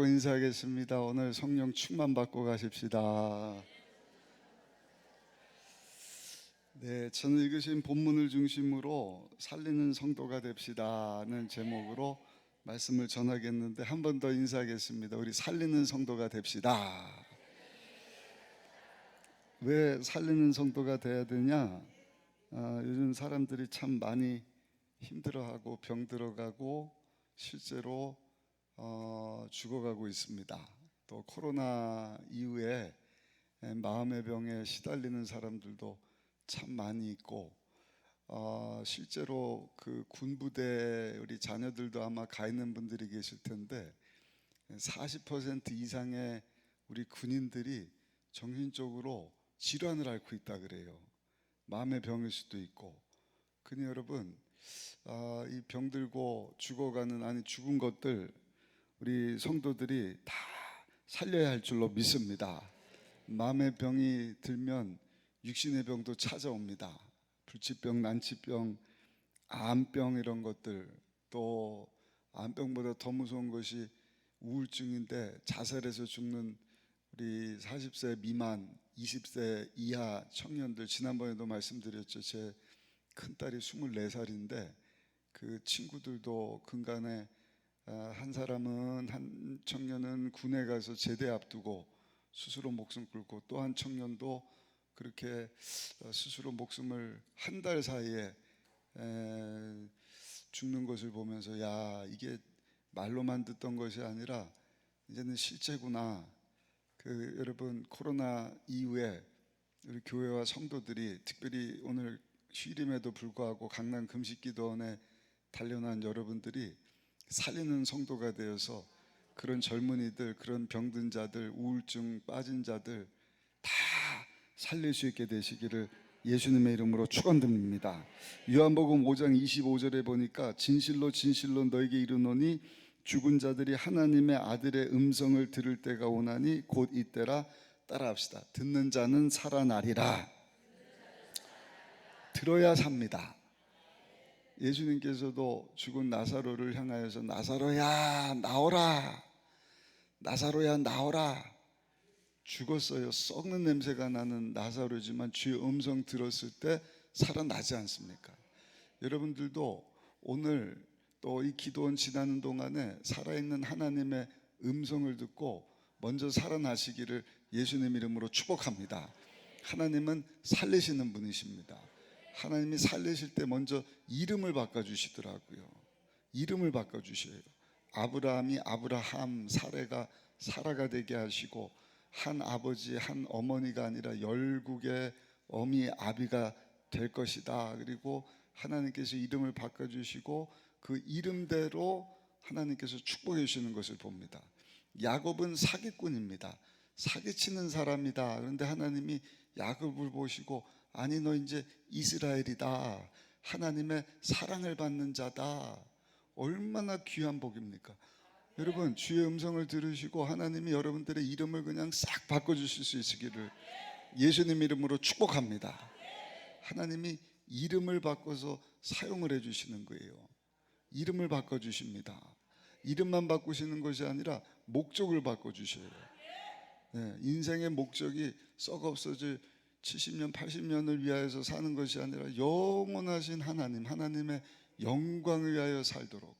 보고 인사하겠습니다. 오늘 성령 충만 받고 가십시다. 네, 저는 읽으신 본문을 중심으로 살리는 성도가 됩시다는 제목으로 말씀을 전하겠는데, 한 번 더 인사하겠습니다. 우리 살리는 성도가 됩시다. 왜 살리는 성도가 돼야 되냐? 요즘 사람들이 참 많이 힘들어하고 병들어가고 실제로 죽어가고 있습니다. 또 코로나 이후에 마음의 병에 시달리는 사람들도 참 많이 있고, 실제로 그 군부대 우리 자녀들도 아마 가 있는 분들이 계실 텐데 40% 이상의 우리 군인들이 정신적으로 질환을 앓고 있다 그래요. 마음의 병일 수도 있고. 그니 여러분, 이 병들고 죽어가는, 아니 죽은 것들 우리 성도들이 다 살려야 할 줄로 믿습니다. 마음의 병이 들면 육신의 병도 찾아옵니다. 불치병, 난치병, 암병 이런 것들. 또 암병보다 더 무서운 것이 우울증인데, 자살해서 죽는 우리 40세 미만, 20세 이하 청년들, 지난번에도 말씀드렸죠. 제 큰딸이 24살인데 그 친구들도 근간에 한 사람은, 한 청년은 군에 가서 제대 앞두고 스스로 목숨 끊고, 또 한 청년도 그렇게 스스로 목숨을 한 달 사이에 죽는 것을 보면서, 야, 이게 말로만 듣던 것이 아니라 이제는 실제구나. 여러분, 코로나 이후에 우리 교회와 성도들이, 특별히 오늘 휴일임에도 불구하고 강남 금식기도원에 단련한 여러분들이 살리는 성도가 되어서 그런 젊은이들, 그런 병든 자들, 우울증 빠진 자들 다 살릴 수 있게 되시기를 예수님의 이름으로 축원드립니다. 요한복음 5장 25절에 보니까 진실로 진실로 너에게 이르노니 죽은 자들이 하나님의 아들의 음성을 들을 때가 오나니 곧 이때라. 따라합시다. 듣는 자는 살아나리라. 들어야 삽니다. 예수님께서도 죽은 나사로를 향하여서 나사로야 나오라, 나사로야 나오라. 죽었어요. 썩는 냄새가 나는 나사로지만 주의 음성 들었을 때 살아나지 않습니까? 여러분들도 오늘 또 이 기도원 지나는 동안에 살아있는 하나님의 음성을 듣고 먼저 살아나시기를 예수님 이름으로 축복합니다. 하나님은 살리시는 분이십니다. 하나님이 살리실 때 먼저 이름을 바꿔주시더라고요. 이름을 바꿔주셔요. 아브라함이 아브라함, 사레가 사라가 되게 하시고, 한 아버지 한 어머니가 아니라 열국의 어미 아비가 될 것이다. 그리고 하나님께서 이름을 바꿔주시고 그 이름대로 하나님께서 축복해 주시는 것을 봅니다. 야곱은 사기꾼입니다. 사기치는 사람이다. 그런데 하나님이 야곱을 보시고, 아니 너 이제 이스라엘이다. 하나님의 사랑을 받는 자다. 얼마나 귀한 복입니까? 여러분, 주의 음성을 들으시고 하나님이 여러분들의 이름을 그냥 싹 바꿔주실 수 있으기를 예수님 이름으로 축복합니다. 하나님이 이름을 바꿔서 사용을 해주시는 거예요. 이름을 바꿔주십니다. 이름만 바꾸시는 것이 아니라 목적을 바꿔주셔요. 네, 인생의 목적이 썩 없어질 70년, 80년을 위하여서 사는 것이 아니라 영원하신 하나님, 하나님의 영광을 위하여 살도록.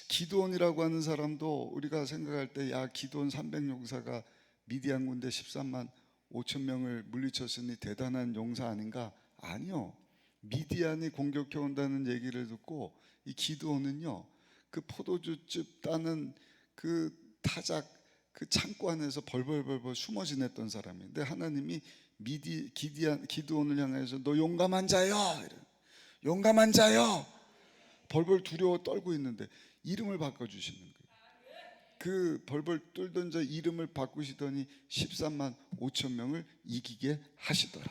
기드온이라고 하는 사람도 우리가 생각할 때, 야, 기드온 300용사가 미디안 군대 13만 5천 명을 물리쳤으니 대단한 용사 아닌가? 아니요. 미디안이 공격해 온다는 얘기를 듣고 이 기드온은요, 그 포도주즙 따는 그 타작 그 창고 안에서 벌벌벌벌 숨어 지냈던 사람인데, 하나님이 기드온을 향해서 너 용감한 자여, 용감한 자여, 벌벌 두려워 떨고 있는데 이름을 바꿔주시는 거예요. 그 벌벌 떨던 자 이름을 바꾸시더니 13만 5천 명을 이기게 하시더라.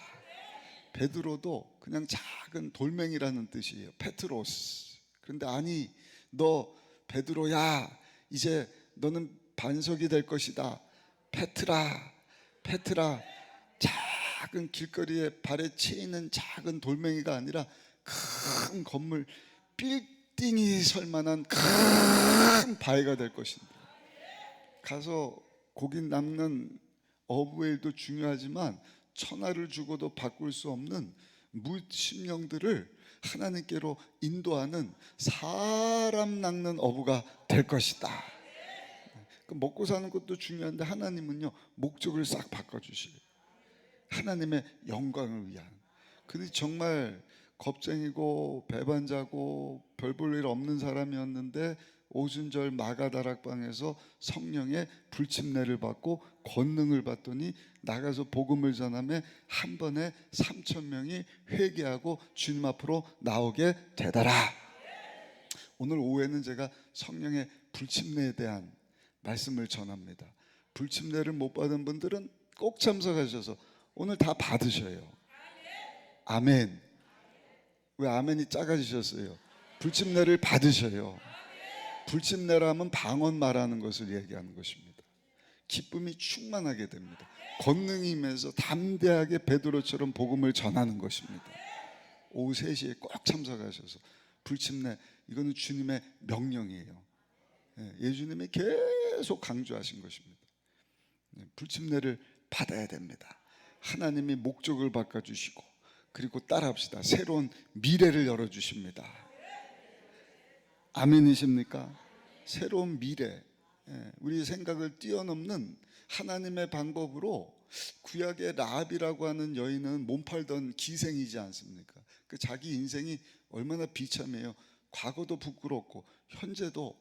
베드로도 그냥 작은 돌멩이라는 뜻이에요. 페트로스. 그런데 아니, 너 베드로야, 이제 너는 반석이 될 것이다. 페트라, 페트라. 작은 길거리에 발에 채이는 작은 돌멩이가 아니라 큰 건물, 빌딩이 설 만한 큰 바위가 될 것인다. 가서 고기 남는 어부의 일도 중요하지만 천하를 주고도 바꿀 수 없는 무심령들을 하나님께로 인도하는 사람 낚는 어부가 될 것이다. 먹고 사는 것도 중요한데 하나님은요 목적을 싹 바꿔주시고 하나님의 영광을 위한. 근데 정말 겁쟁이고 배반자고 별 볼 일 없는 사람이었는데 오순절 마가다락방에서 성령의 불침례를 받고 권능을 받더니 나가서 복음을 전하며 한 번에 3,000명이 회개하고 주님 앞으로 나오게 되더라. 오늘 오후에는 제가 성령의 불침례에 대한 말씀을 전합니다. 불침례를 못 받은 분들은 꼭 참석하셔서 오늘 다 받으셔요. 아멘. 왜 아멘이 작아지셨어요? 불침례를 받으셔요. 불침례라면 방언 말하는 것을 얘기하는 것입니다. 기쁨이 충만하게 됩니다. 권능이 임해서 담대하게 베드로처럼 복음을 전하는 것입니다. 오후 3시에 꼭 참석하셔서 불침례, 이거는 주님의 명령이에요. 예수님이 계속 강조하신 것입니다. 불침례를 받아야 됩니다. 하나님이 목적을 바꿔주시고 그리고 따라합시다. 새로운 미래를 열어주십니다. 아멘이십니까? 새로운 미래, 우리 생각을 뛰어넘는 하나님의 방법으로. 구약의 라합이라고 하는 여인은 몸팔던 기생이지 않습니까? 그 자기 인생이 얼마나 비참해요. 과거도 부끄럽고 현재도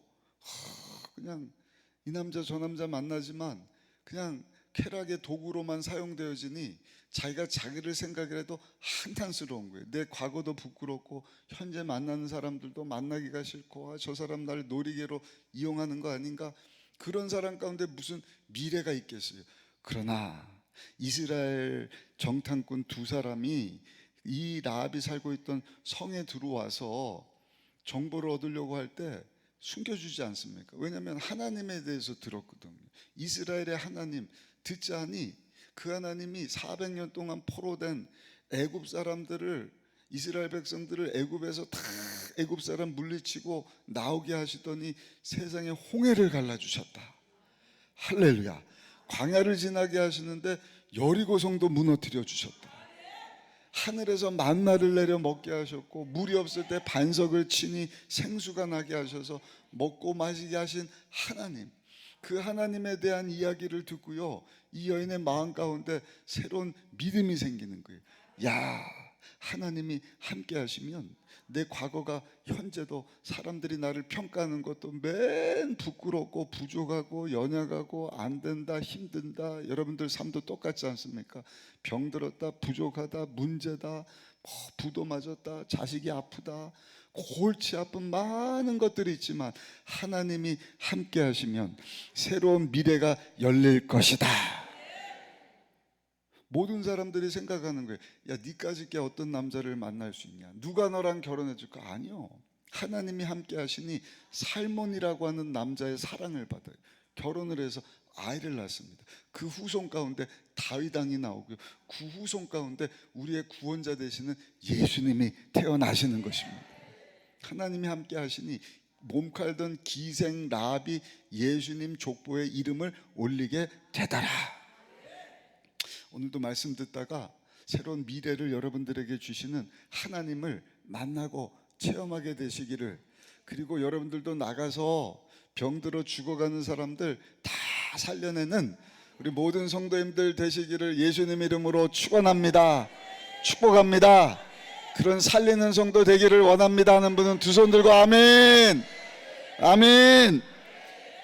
그냥 이 남자 저 남자 만나지만 그냥 쾌락의 도구로만 사용되어지니 자기가 자기를 생각해도 한탄스러운 거예요. 내 과거도 부끄럽고 현재 만나는 사람들도 만나기가 싫고 저 사람 날 놀이개로 이용하는 거 아닌가. 그런 사람 가운데 무슨 미래가 있겠어요. 그러나 이스라엘 정탐꾼 2사람이 이 라합이 살고 있던 성에 들어와서 정보를 얻으려고 할 때 숨겨주지 않습니까? 왜냐하면 하나님에 대해서 들었거든요. 이스라엘의 하나님 듣자 하니 그 하나님이 400년 동안 포로된 애굽 사람들을, 이스라엘 백성들을 애굽에서 다 애굽 사람 물리치고 나오게 하시더니 세상에 홍해를 갈라주셨다. 할렐루야. 광야를 지나게 하시는데 여리고성도 무너뜨려 주셨다. 하늘에서 만나를 내려 먹게 하셨고 물이 없을 때 반석을 치니 생수가 나게 하셔서 먹고 마시게 하신 하나님, 그 하나님에 대한 이야기를 듣고요, 이 여인의 마음 가운데 새로운 믿음이 생기는 거예요. 야, 하나님이 함께 하시면 내 과거가 현재도 사람들이 나를 평가하는 것도 맨 부끄럽고 부족하고 연약하고 안 된다, 힘든다. 여러분들 삶도 똑같지 않습니까? 병들었다, 부족하다, 문제다, 부도 맞았다, 자식이 아프다, 골치 아픈 많은 것들이 있지만 하나님이 함께 하시면 새로운 미래가 열릴 것이다. 모든 사람들이 생각하는 거예요. 야, 니까짓 게 어떤 남자를 만날 수 있냐? 누가 너랑 결혼해 줄까? 아니요. 하나님이 함께 하시니 살몬이라고 하는 남자의 사랑을 받아요. 결혼을 해서 아이를 낳습니다. 그 후손 가운데 다윗 왕이 나오고요, 그 후손 가운데 우리의 구원자 되시는 예수님이 태어나시는 것입니다. 하나님이 함께 하시니 몸칼던 기생 라합이 예수님 족보에 이름을 올리게 되더라. 오늘도 말씀 듣다가 새로운 미래를 여러분들에게 주시는 하나님을 만나고 체험하게 되시기를, 그리고 여러분들도 나가서 병들어 죽어가는 사람들 다 살려내는 우리 모든 성도님들 되시기를 예수님 이름으로 축원합니다. 축복합니다. 그런 살리는 성도 되기를 원합니다 하는 분은 두 손 들고 아멘. 아멘.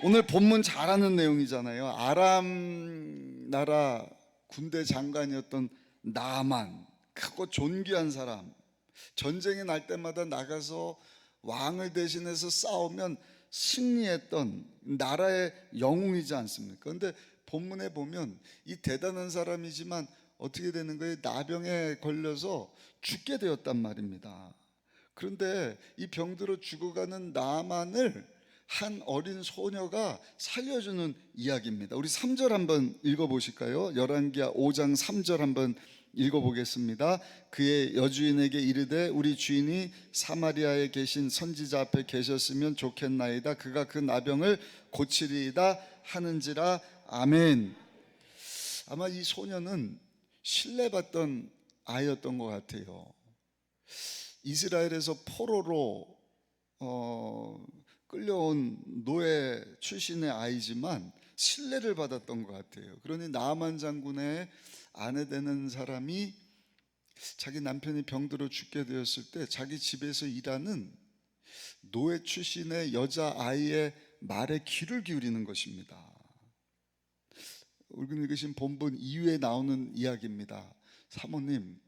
오늘 본문 잘 아는 내용이잖아요. 아람 나라 군대 장관이었던 나아만, 크고 존귀한 사람, 전쟁이 날 때마다 나가서 왕을 대신해서 싸우면 승리했던 나라의 영웅이지 않습니까? 그런데 본문에 보면 이 대단한 사람이지만 어떻게 되는 거예요? 나병에 걸려서 죽게 되었단 말입니다. 그런데 이 병들어 죽어가는 나만을 한 어린 소녀가 살려주는 이야기입니다. 우리 3절 한번 읽어보실까요? 열왕기하 5장 3절 한번 읽어보겠습니다. 그의 여주인에게 이르되 우리 주인이 사마리아에 계신 선지자 앞에 계셨으면 좋겠나이다. 그가 그 나병을 고치리이다 하는지라. 아멘. 아마 이 소녀는 신뢰받던 아이였던 것 같아요. 이스라엘에서 포로로 끌려온 노예 출신의 아이지만 신뢰를 받았던 것 같아요. 그러니 나아만 장군의 아내 되는 사람이 자기 남편이 병들어 죽게 되었을 때 자기 집에서 일하는 노예 출신의 여자아이의 말에 귀를 기울이는 것입니다. 오늘 읽으신 본문 이후에 나오는 이야기입니다. 사모님,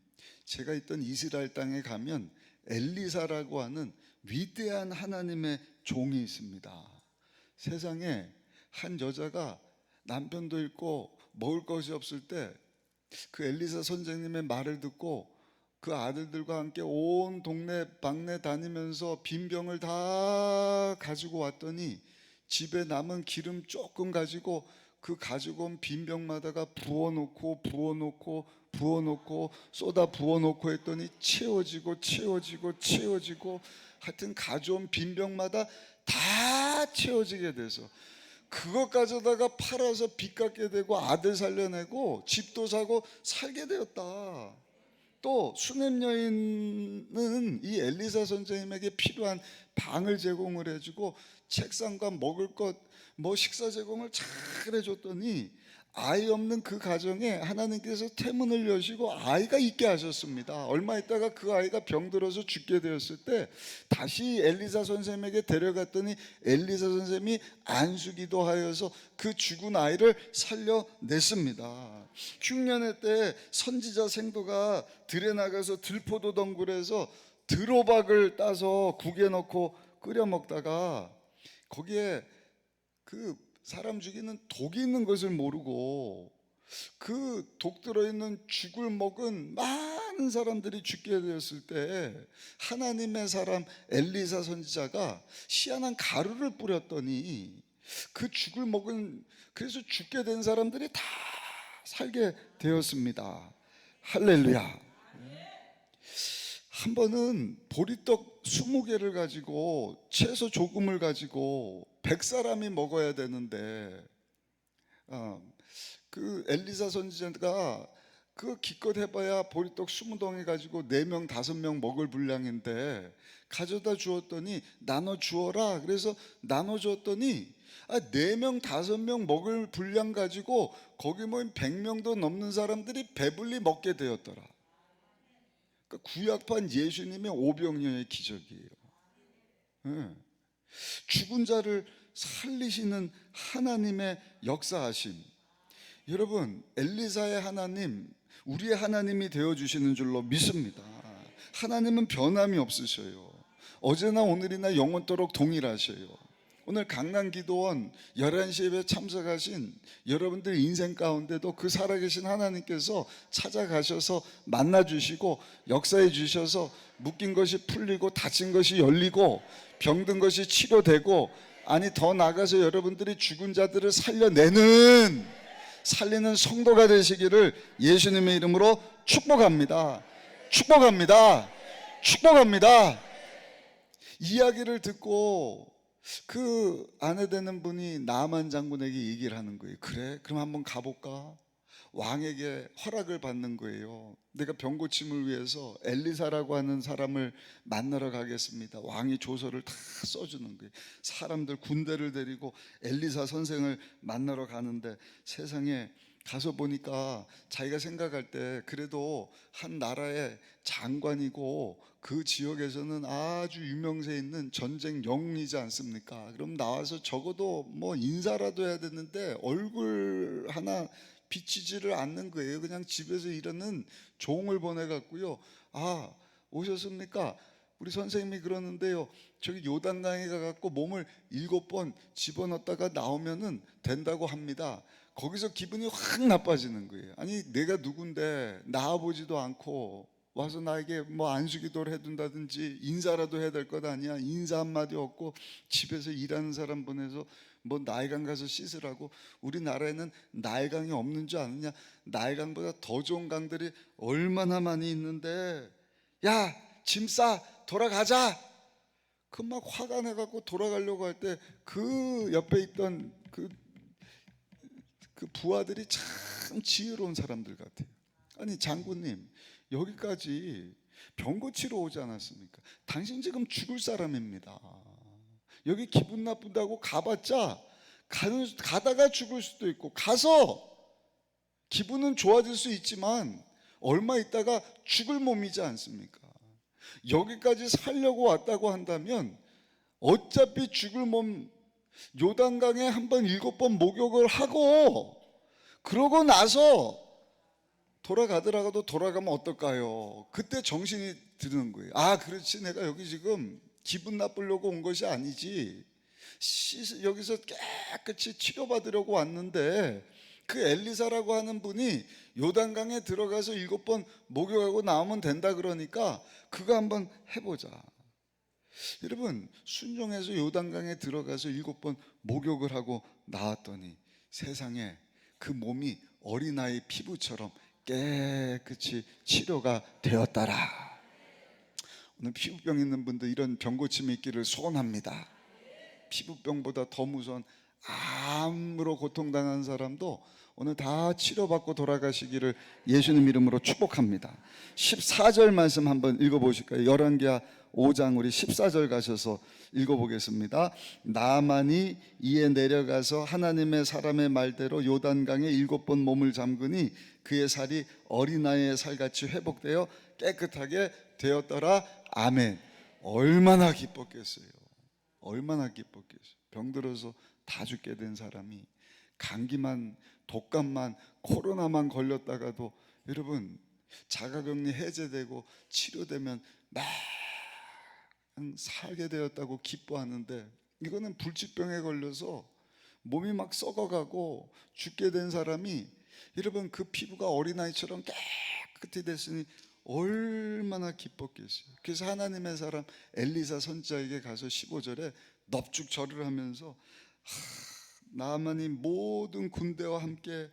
제가 있던 이스라엘 땅에 가면 엘리사라고 하는 위대한 하나님의 종이 있습니다. 세상에 한 여자가 남편도 있고 먹을 것이 없을 때 그 엘리사 선생님의 말을 듣고 그 아들들과 함께 온 동네 방네 다니면서 빈병을 다 가지고 왔더니 집에 남은 기름 조금 가지고 그 가지고 온 빈병마다가 부어놓고 쏟아 부어놓고 했더니 채워지고 하여튼 가져온 빈병마다 다 채워지게 돼서 그것 가져다가 팔아서 빚 갚게 되고 아들 살려내고 집도 사고 살게 되었다. 또 수냄 여인은 이 엘리사 선생님에게 필요한 방을 제공을 해주고 책상과 먹을 것, 식사 제공을 잘 해줬더니 아이 없는 그 가정에 하나님께서 태문을 여시고 아이가 있게 하셨습니다. 얼마 있다가 그 아이가 병들어서 죽게 되었을 때 다시 엘리사 선생님에게 데려갔더니 엘리사 선생님이 안수기도 하여서 그 죽은 아이를 살려냈습니다. 흉년의 때 선지자 생도가 들에 나가서 들포도 덩굴에서 들호박을 따서 국에 넣고 끓여 먹다가 거기에 그 사람 죽이는 독이 있는 것을 모르고 그 독 들어있는 죽을 먹은 많은 사람들이 죽게 되었을 때 하나님의 사람 엘리사 선지자가 희한한 가루를 뿌렸더니 그 죽을 먹은, 그래서 죽게 된 사람들이 다 살게 되었습니다. 할렐루야. 한 번은 보리떡 20개를 가지고 채소 조금을 가지고 100사람이 먹어야 되는데 그 엘리사 선지자가 그 기껏 해봐야 보리떡 20덩이 가지고 4명 5명 먹을 분량인데 가져다 주었더니 나눠 주어라. 그래서 나눠 줬더니 4명 5명 먹을 분량 가지고 거기 모인 100명도 넘는 사람들이 배불리 먹게 되었더라. 그러니까 구약판 예수님의 오병이어의 기적이에요. 네. 죽은 자를 살리시는 하나님의 역사하심. 여러분, 엘리사의 하나님, 우리의 하나님이 되어주시는 줄로 믿습니다. 하나님은 변함이 없으셔요. 어제나 오늘이나 영원토록 동일하셔요. 오늘 강남기도원 11시 예배 참석하신 여러분들 인생 가운데도 그 살아계신 하나님께서 찾아가셔서 만나주시고 역사해 주셔서 묶인 것이 풀리고 다친 것이 열리고 병든 것이 치료되고, 아니 더 나아가서 여러분들이 죽은 자들을 살리는 성도가 되시기를 예수님의 이름으로 축복합니다. 축복합니다. 축복합니다. 이야기를 듣고 그 아내 되는 분이 나아만 장군에게 얘기를 하는 거예요. 그래? 그럼 한번 가볼까? 왕에게 허락을 받는 거예요. 내가 병 고침을 위해서 엘리사라고 하는 사람을 만나러 가겠습니다. 왕이 조서를 다 써주는 거예요. 사람들 군대를 데리고 엘리사 선생을 만나러 가는데 세상에 가서 보니까 자기가 생각할 때 그래도 한 나라의 장관이고 그 지역에서는 아주 유명세 있는 전쟁 영웅이지 않습니까? 그럼 나와서 적어도 인사라도 해야 되는데 얼굴 하나 비치지를 않는 거예요. 그냥 집에서 일하는 종을 보내갖고요. 오셨습니까? 우리 선생님이 그러는데요, 저기 요단강에 가갖고 몸을 7번 집어넣었다가 나오면은 된다고 합니다. 거기서 기분이 확 나빠지는 거예요. 아니 내가 누군데 나와보지도 않고 와서 나에게 안수기도를 해둔다든지 인사라도 해야 될 것 아니야. 인사 한마디 없고 집에서 일하는 사람 보내서 뭐 나일강 가서 씻으라고. 우리나라에는 나일강이 없는 줄 아느냐? 나일강보다 더 좋은 강들이 얼마나 많이 있는데, 야, 짐 싸, 돌아가자. 그 막 화가 나갖고 돌아가려고 할 때 그 옆에 있던 그 부하들이 참 지혜로운 사람들 같아요. 아니, 장군님, 여기까지 병 고치러 오지 않았습니까? 당신 지금 죽을 사람입니다. 여기 기분 나쁘다고 가봤자 가다가 죽을 수도 있고, 가서 기분은 좋아질 수 있지만 얼마 있다가 죽을 몸이지 않습니까? 여기까지 살려고 왔다고 한다면 어차피 죽을 몸, 요단강에 한번 7번 목욕을 하고 그러고 나서 돌아가더라도 돌아가면 어떨까요? 그때 정신이 드는 거예요. 아, 그렇지, 내가 여기 지금 기분 나쁘려고 온 것이 아니지, 여기서 깨끗이 치료받으려고 왔는데, 그 엘리사라고 하는 분이 요단강에 들어가서 7번 목욕하고 나오면 된다 그러니까 그거 한번 해보자. 여러분, 순종해서 요단강에 들어가서 7번 목욕을 하고 나왔더니 세상에 그 몸이 어린아이 피부처럼 깨끗이 치료가 되었더라. 오늘 피부병 있는 분들 이런 병 고침이 있기를 소원합니다. 피부병보다 더 무서운 암으로 고통당한 사람도 오늘 다 치료받고 돌아가시기를 예수님 이름으로 축복합니다. 14절 말씀 한번 읽어보실까요? 열왕기하 5장 우리 14절 가셔서 읽어보겠습니다. 나만이 이에 내려가서 하나님의 사람의 말대로 요단강에 7번 몸을 잠그니 그의 살이 어린아이의 살같이 회복되어 깨끗하게 되었더라. 아멘. 얼마나 기뻤겠어요. 얼마나 기뻤겠어요. 병들어서 다 죽게 된 사람이 감기만, 독감만, 코로나만 걸렸다가도 여러분 자가격리 해제되고 치료되면 막 살게 되었다고 기뻐하는데, 이거는 불치병에 걸려서 몸이 막 썩어가고 죽게 된 사람이 여러분 그 피부가 어린아이처럼 깨끗이 됐으니 얼마나 기뻤겠어요. 그래서 하나님의 사람 엘리사 선지자에게 가서 15절에 넙죽 절을 하면서 나만이 모든 군대와 함께,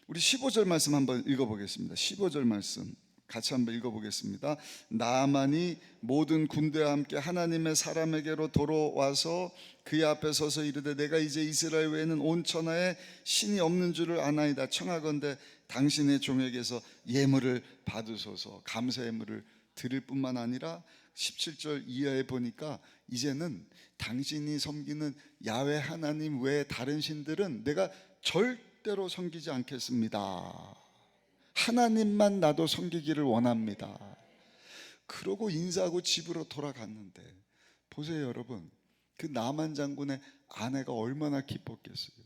우리 15절 말씀 한번 읽어보겠습니다. 15절 말씀 같이 한번 읽어보겠습니다. 나만이 모든 군대와 함께 하나님의 사람에게로 돌아와서 그의 앞에 서서 이르되 내가 이제 이스라엘 외에는 온 천하에 신이 없는 줄을 아나이다. 청하건대 당신의 종에게서 예물을 받으소서. 감사 예물을 드릴 뿐만 아니라 17절 이하에 보니까 이제는 당신이 섬기는 야훼 하나님 외에 다른 신들은 내가 절대로 섬기지 않겠습니다. 하나님만 나도 섬기기를 원합니다. 그러고 인사하고 집으로 돌아갔는데 보세요 여러분, 그 나만 장군의 아내가 얼마나 기뻤겠어요.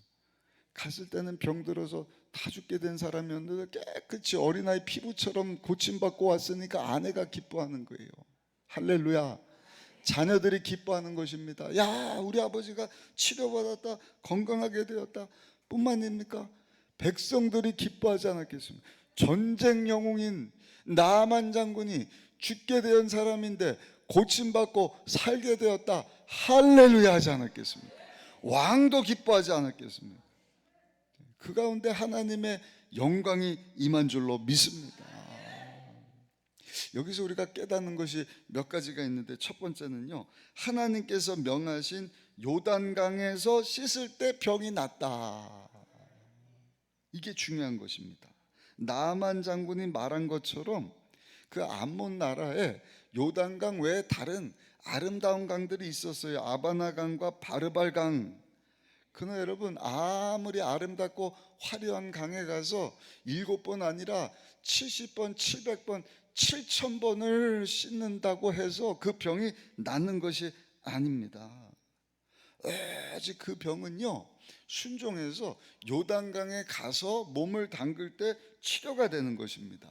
갔을 때는 병들어서 다 죽게 된 사람이었는데 깨끗이 어린아이 피부처럼 고침받고 왔으니까 아내가 기뻐하는 거예요. 할렐루야. 자녀들이 기뻐하는 것입니다. 야, 우리 아버지가 치료받았다, 건강하게 되었다 뿐만 아닙니까? 백성들이 기뻐하지 않았겠습니까? 전쟁 영웅인 나만 장군이 죽게 된 사람인데 고침받고 살게 되었다, 할렐루야 하지 않았겠습니까? 왕도 기뻐하지 않았겠습니까? 그 가운데 하나님의 영광이 임한 줄로 믿습니다. 여기서 우리가 깨닫는 것이 몇 가지가 있는데, 첫 번째는요, 하나님께서 명하신 요단강에서 씻을 때 병이 낫다. 이게 중요한 것입니다. 나만 장군이 말한 것처럼 그 암몬 나라에 요단강 외에 다른 아름다운 강들이 있었어요. 아바나강과 바르발강. 그러나 여러분, 아무리 아름답고 화려한 강에 가서 7번 아니라 70번, 700번, 7000번을 씻는다고 해서 그 병이 낫는 것이 아닙니다. 오직 그 병은요, 순종해서 요단강에 가서 몸을 담글 때 치료가 되는 것입니다.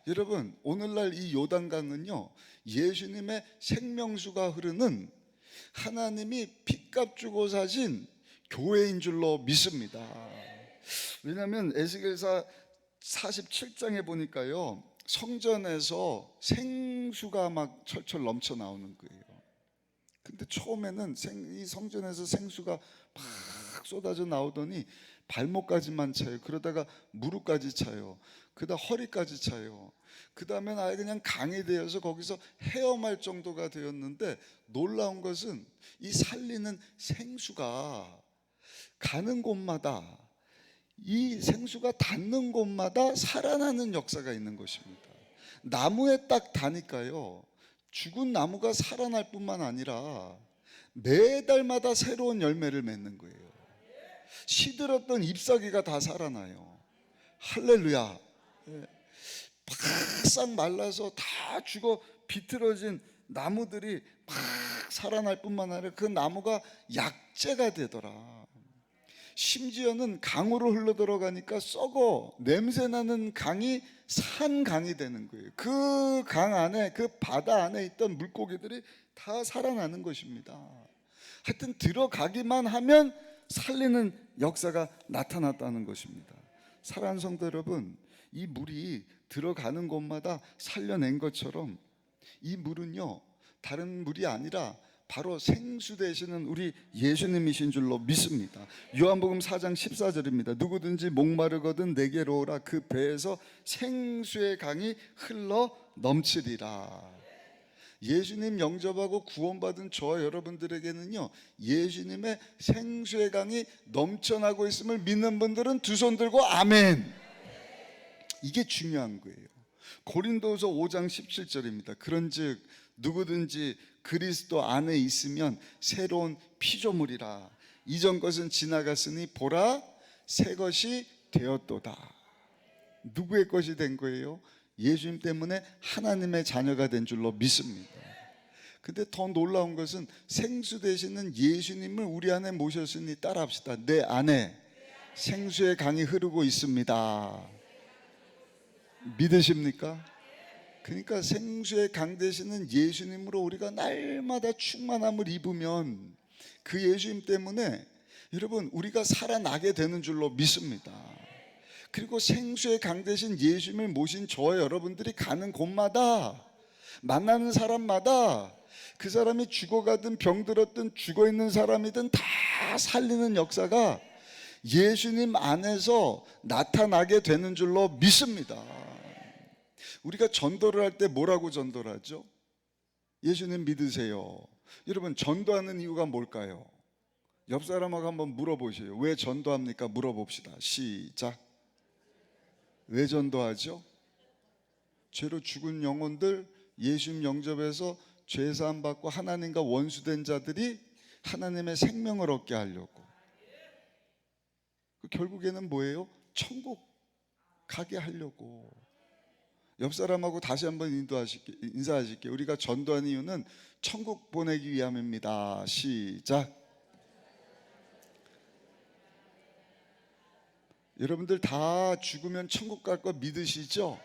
여러분, 오늘날 이 요단강은요, 예수님의 생명수가 흐르는, 하나님이 핏값 주고 사신 교회인 줄로 믿습니다. 왜냐하면 에스겔서 47장에 보니까요, 성전에서 생수가 막 철철 넘쳐 나오는 거예요. 근데 처음에는 이 성전에서 생수가 막 쏟아져 나오더니 발목까지만 차요. 그러다가 무릎까지 차요. 그다음 허리까지 차요. 그 다음엔 아예 그냥 강이 되어서 거기서 헤엄할 정도가 되었는데, 놀라운 것은 이 살리는 생수가 가는 곳마다, 이 생수가 닿는 곳마다 살아나는 역사가 있는 것입니다. 나무에 딱 닿으니까요, 죽은 나무가 살아날 뿐만 아니라 매달마다 새로운 열매를 맺는 거예요. 시들었던 잎사귀가 다 살아나요. 할렐루야. 바싹 말라서 다 죽어 비틀어진 나무들이 막 살아날 뿐만 아니라 그 나무가 약재가 되더라. 심지어는 강으로 흘러 들어가니까 썩어 냄새나는 강이 산강이 되는 거예요. 그 강 안에, 그 바다 안에 있던 물고기들이 다 살아나는 것입니다. 하여튼 들어가기만 하면 살리는 역사가 나타났다는 것입니다. 사랑하는 성도 여러분, 이 물이 들어가는 곳마다 살려낸 것처럼 이 물은요, 다른 물이 아니라 바로 생수 되시는 우리 예수님이신 줄로 믿습니다. 요한복음 4장 14절입니다. 누구든지 목마르거든 내게로 오라. 그 배에서 생수의 강이 흘러 넘치리라. 예수님 영접하고 구원받은 저와 여러분들에게는요, 예수님의 생수의 강이 넘쳐나고 있음을 믿는 분들은 두 손 들고 아멘. 이게 중요한 거예요. 고린도서 5장 17절입니다. 그런즉 누구든지 그리스도 안에 있으면 새로운 피조물이라. 이전 것은 지나갔으니 보라 새 것이 되었도다. 누구의 것이 된 거예요? 예수님 때문에 하나님의 자녀가 된 줄로 믿습니다. 근데 더 놀라운 것은 생수 되시는 예수님을 우리 안에 모셨으니 따라합시다. 내 안에 생수의 강이 흐르고 있습니다. 믿으십니까? 그러니까 생수의 강 되시는 예수님으로 우리가 날마다 충만함을 입으면 그 예수님 때문에 여러분 우리가 살아나게 되는 줄로 믿습니다. 그리고 생수의 강 되신 예수님을 모신 저와 여러분들이 가는 곳마다, 만나는 사람마다 그 사람이 죽어가든 병들었든 죽어있는 사람이든 다 살리는 역사가 예수님 안에서 나타나게 되는 줄로 믿습니다. 우리가 전도를 할 때 뭐라고 전도를 하죠? 예수님 믿으세요. 여러분, 전도하는 이유가 뭘까요? 옆 사람하고 한번 물어보세요. 왜 전도합니까? 물어봅시다. 시작. 왜 전도하죠? 죄로 죽은 영혼들 예수님 영접해서 죄사함 받고 하나님과 원수된 자들이 하나님의 생명을 얻게 하려고. 결국에는 뭐예요? 천국 가게 하려고. 옆 사람하고 다시 한번 인사하실게요. 우리가 전도한 이유는 천국 보내기 위함입니다. 시작. 여러분들 다 죽으면 천국 갈 거 믿으시죠?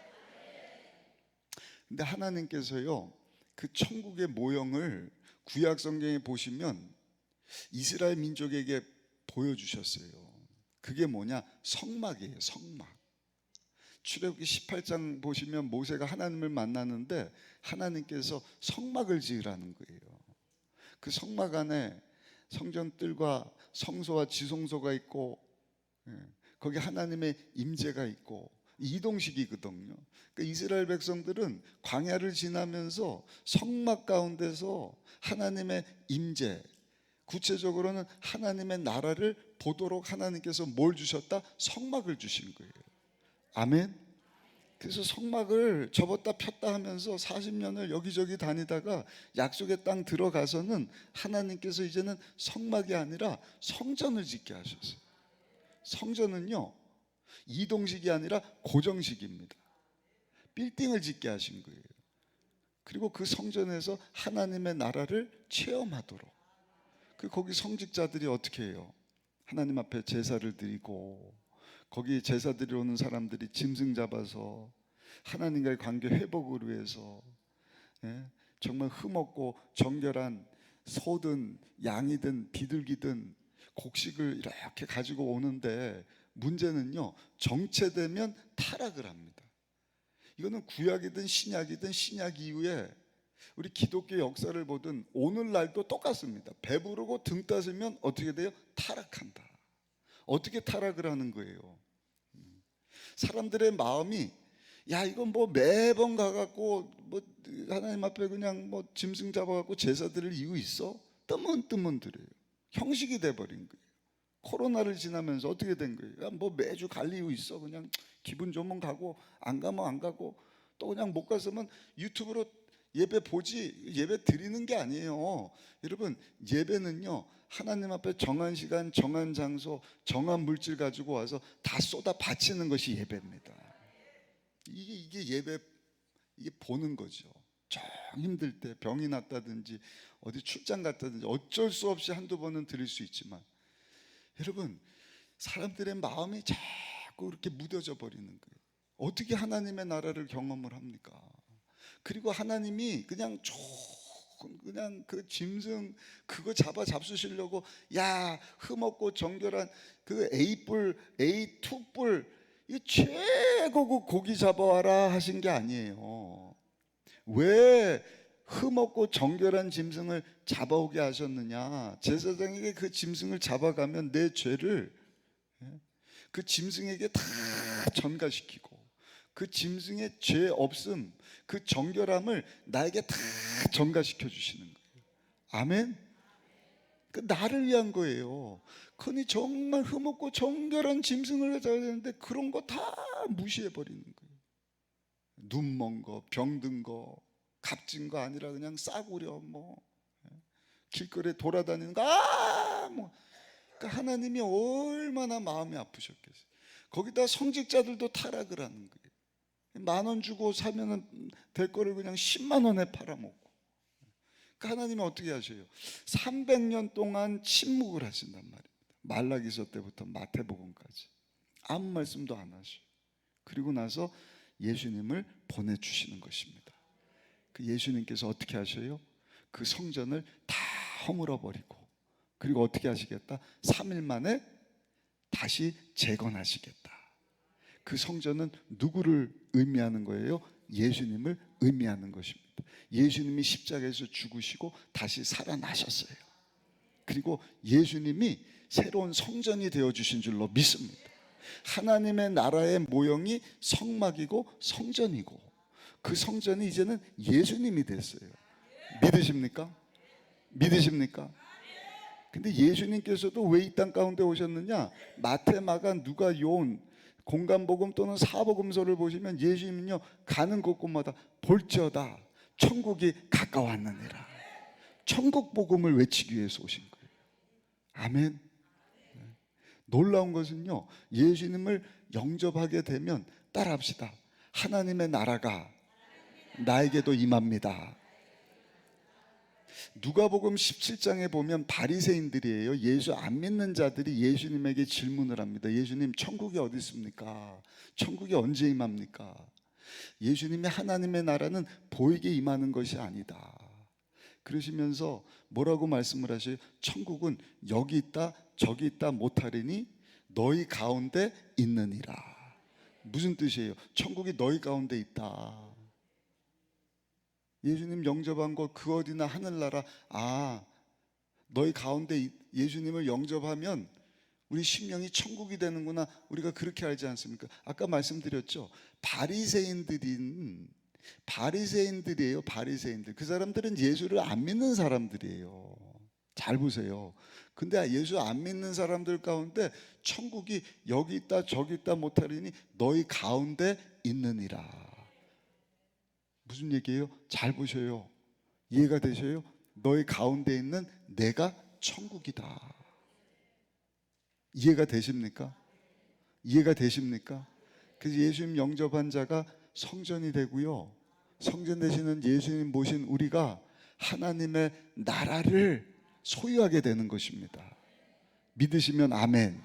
근데 하나님께서요, 그 천국의 모형을 구약 성경에 보시면 이스라엘 민족에게 보여주셨어요. 그게 뭐냐? 성막이에요. 성막. 출애굽기 18장 보시면 모세가 하나님을 만나는데 하나님께서 성막을 지으라는 거예요. 그 성막 안에 성전뜰과 성소와 지성소가 있고, 거기 하나님의 임재가 있고, 이동식이거든요. 그러니까 이스라엘 백성들은 광야를 지나면서 성막 가운데서 하나님의 임재, 구체적으로는 하나님의 나라를 보도록 하나님께서 뭘 주셨다? 성막을 주신 거예요. 아멘. 그래서 성막을 접었다 폈다 하면서 40년을 여기저기 다니다가 약속의 땅 들어가서는 하나님께서 이제는 성막이 아니라 성전을 짓게 하셨어요. 성전은요, 이동식이 아니라 고정식입니다. 빌딩을 짓게 하신 거예요. 그리고 그 성전에서 하나님의 나라를 체험하도록. 거기 성직자들이 어떻게 해요? 하나님 앞에 제사를 드리고, 거기 제사 드리러 오는 사람들이 짐승 잡아서 하나님과의 관계 회복을 위해서, 정말 흠없고 정결한 소든 양이든 비둘기든 곡식을 이렇게 가지고 오는데, 문제는요, 정체되면 타락을 합니다. 이거는 구약이든 신약이든 신약 이후에 우리 기독교 역사를 보든 오늘날도 똑같습니다. 배부르고 등 따스면 어떻게 돼요? 타락한다. 어떻게 타락을 하는 거예요? 사람들의 마음이 야 이건 뭐 매번 가갖고 뭐 하나님 앞에 그냥 뭐 짐승 잡아갖고 제사 드릴 이유 있어? 뜨문뜨문드려요. 형식이 돼버린 거예요. 코로나를 지나면서 어떻게 된 거예요? 야, 뭐 매주 갈 이유 있어? 그냥 기분 좋으면 가고 안 가면 안 가고 또 그냥 못 갔으면 유튜브로 예배 보지 예배 드리는 게 아니에요. 여러분 예배는요 하나님 앞에 정한 시간 정한 장소 정한 물질 가지고 와서 다 쏟아 바치는 것이 예배입니다. 이게 예배, 이게 보는 거죠. 좀 힘들 때 병이 났다든지 어디 출장 갔다든지 어쩔 수 없이 한두 번은 드릴 수 있지만 여러분 사람들의 마음이 자꾸 이렇게 무뎌져 버리는 거예요. 어떻게 하나님의 나라를 경험을 합니까? 그리고 하나님이 그냥 그 짐승 그거 잡수시려고 야 흠없고 정결한 그 A뿔 A2뿔 이 최고급 고기 잡아와라 하신 게 아니에요. 왜 흠없고 정결한 짐승을 잡아오게 하셨느냐? 제사장에게 그 짐승을 잡아가면 내 죄를 그 짐승에게 다 전가시키고 그 짐승의 죄 없음 그 정결함을 나에게 다 전가시켜 주시는 거예요. 아멘. 그 나를 위한 거예요. 그니 정말 흠없고 정결한 짐승을 가져야 되는데 그런 거 다 무시해 버리는 거예요. 눈먼 거, 병든 거, 값진 거 아니라 그냥 싸구려 뭐 길거리에 돌아다니는 거 뭐. 그러니까 하나님이 얼마나 마음이 아프셨겠어요. 거기다 성직자들도 타락을 하는 거예요. 10,000원 주고 사면 될 거를 그냥 10만 원에 팔아먹고. 그러니까 하나님이 어떻게 하셔요? 300년 동안 침묵을 하신단 말입니다. 말라기서 때부터 마태복음까지 아무 말씀도 안 하셔요. 그리고 나서 예수님을 보내주시는 것입니다. 그 예수님께서 어떻게 하셔요? 그 성전을 다 허물어버리고 그리고 어떻게 하시겠다? 3일 만에 다시 재건하시겠다. 그 성전은 누구를 의미하는 거예요? 예수님을 의미하는 것입니다. 예수님이 십자가에서 죽으시고 다시 살아나셨어요. 그리고 예수님이 새로운 성전이 되어주신 줄로 믿습니다. 하나님의 나라의 모형이 성막이고 성전이고 그 성전이 이제는 예수님이 됐어요. 믿으십니까? 믿으십니까? 근데 예수님께서도 왜 이 땅 가운데 오셨느냐? 마태, 마가, 누가, 요한 공간복음 또는 사복음서를 보시면 예수님은요 가는 곳곳마다 볼지어다 천국이 가까웠느니라. 천국 복음을 외치기 위해서 오신 거예요. 아멘. 놀라운 것은요 예수님을 영접하게 되면 따라합시다. 하나님의 나라가 나에게도 임합니다. 누가복음 17장에 보면 바리새인들이에요. 예수 안 믿는 자들이 예수님에게 질문을 합니다. 예수님 천국이 어디 있습니까? 천국이 언제 임합니까? 예수님의 하나님의 나라는 보이게 임하는 것이 아니다. 그러시면서 뭐라고 말씀을 하셔요? 천국은 여기 있다 저기 있다 못하리니 너희 가운데 있느니라. 무슨 뜻이에요? 천국이 너희 가운데 있다. 예수님 영접한 것 그 어디나 하늘나라. 너희 가운데 예수님을 영접하면 우리 심령이 천국이 되는구나. 우리가 그렇게 알지 않습니까? 아까 말씀드렸죠. 바리새인들이에요. 바리새인들. 그 사람들은 예수를 안 믿는 사람들이에요. 잘 보세요. 근데 예수 안 믿는 사람들 가운데 천국이 여기 있다 저기 있다 못하리니 너희 가운데 있느니라. 무슨 얘기예요? 잘 보셔요. 이해가 되셔요? 너희 가운데 있는 내가 천국이다. 이해가 되십니까? 이해가 되십니까? 그래서 예수님 영접한 자가 성전이 되고요. 성전 되시는 예수님 모신 우리가 하나님의 나라를 소유하게 되는 것입니다. 믿으시면 아멘.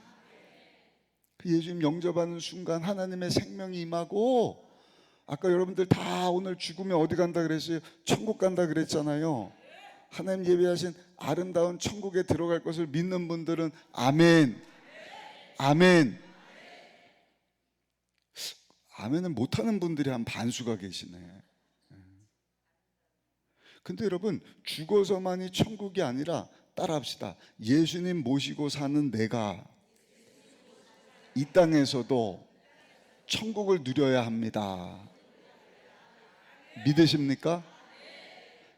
그 예수님 영접하는 순간 하나님의 생명이 임하고 아까 여러분들 다 오늘 죽으면 어디 간다 그랬어요? 천국 간다 그랬잖아요. 하나님 예비하신 아름다운 천국에 들어갈 것을 믿는 분들은 아멘. 아멘. 아멘은 못하는 분들이 한 반수가 계시네. 근데 여러분, 죽어서만이 천국이 아니라 따라합시다. 예수님 모시고 사는 내가 이 땅에서도 천국을 누려야 합니다. 믿으십니까?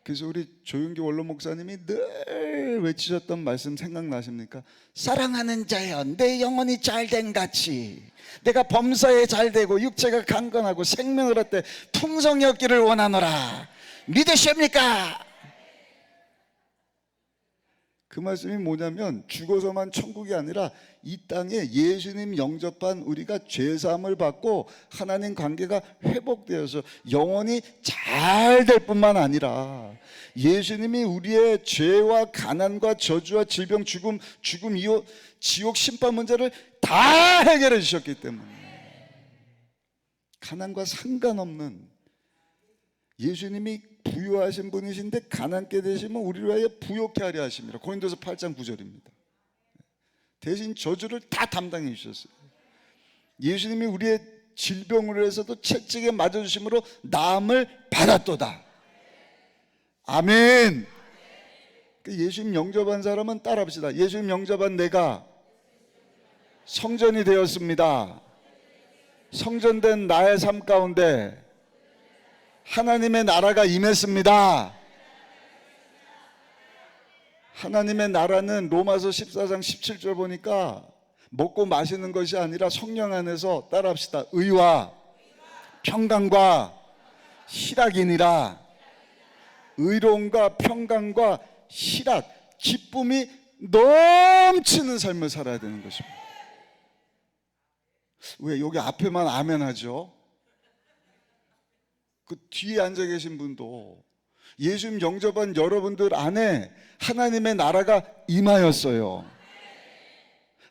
그래서 우리 조윤기 원로 목사님이 늘 외치셨던 말씀 생각나십니까? 사랑하는 자여, 내 영혼이 잘된 같이 내가 범사에 잘되고 육체가 강건하고 생명을 얻되 풍성히 얻기를 원하노라. 믿으십니까? 그 말씀이 뭐냐면 죽어서만 천국이 아니라 이 땅에 예수님 영접한 우리가 죄사함을 받고 하나님 관계가 회복되어서 영원히 잘 될 뿐만 아니라 예수님이 우리의 죄와 가난과 저주와 질병, 죽음 이후 지옥 심판 문제를 다 해결해 주셨기 때문에 가난과 상관없는, 예수님이 부유하신 분이신데 가난케 되시면 우리를 위하여 부욕케 하려 하심이라. 고린도서 8장 9절입니다. 대신 저주를 다 담당해 주셨어요. 예수님이 우리의 질병으로 해서도 채찍에 맞아주심으로 나음을 받았도다. 아멘. 예수님 영접한 사람은 따라합시다. 예수님 영접한 내가 성전이 되었습니다. 성전된 나의 삶 가운데 하나님의 나라가 임했습니다. 하나님의 나라는 로마서 14장 17절 보니까 먹고 마시는 것이 아니라 성령 안에서, 따라합시다, 의와 평강과 희락이니라. 의로움과 평강과 희락, 기쁨이 넘치는 삶을 살아야 되는 것입니다. 왜 여기 앞에만 아멘 하죠? 그 뒤에 앉아 계신 분도 예수님 영접한 여러분들 안에 하나님의 나라가 임하였어요.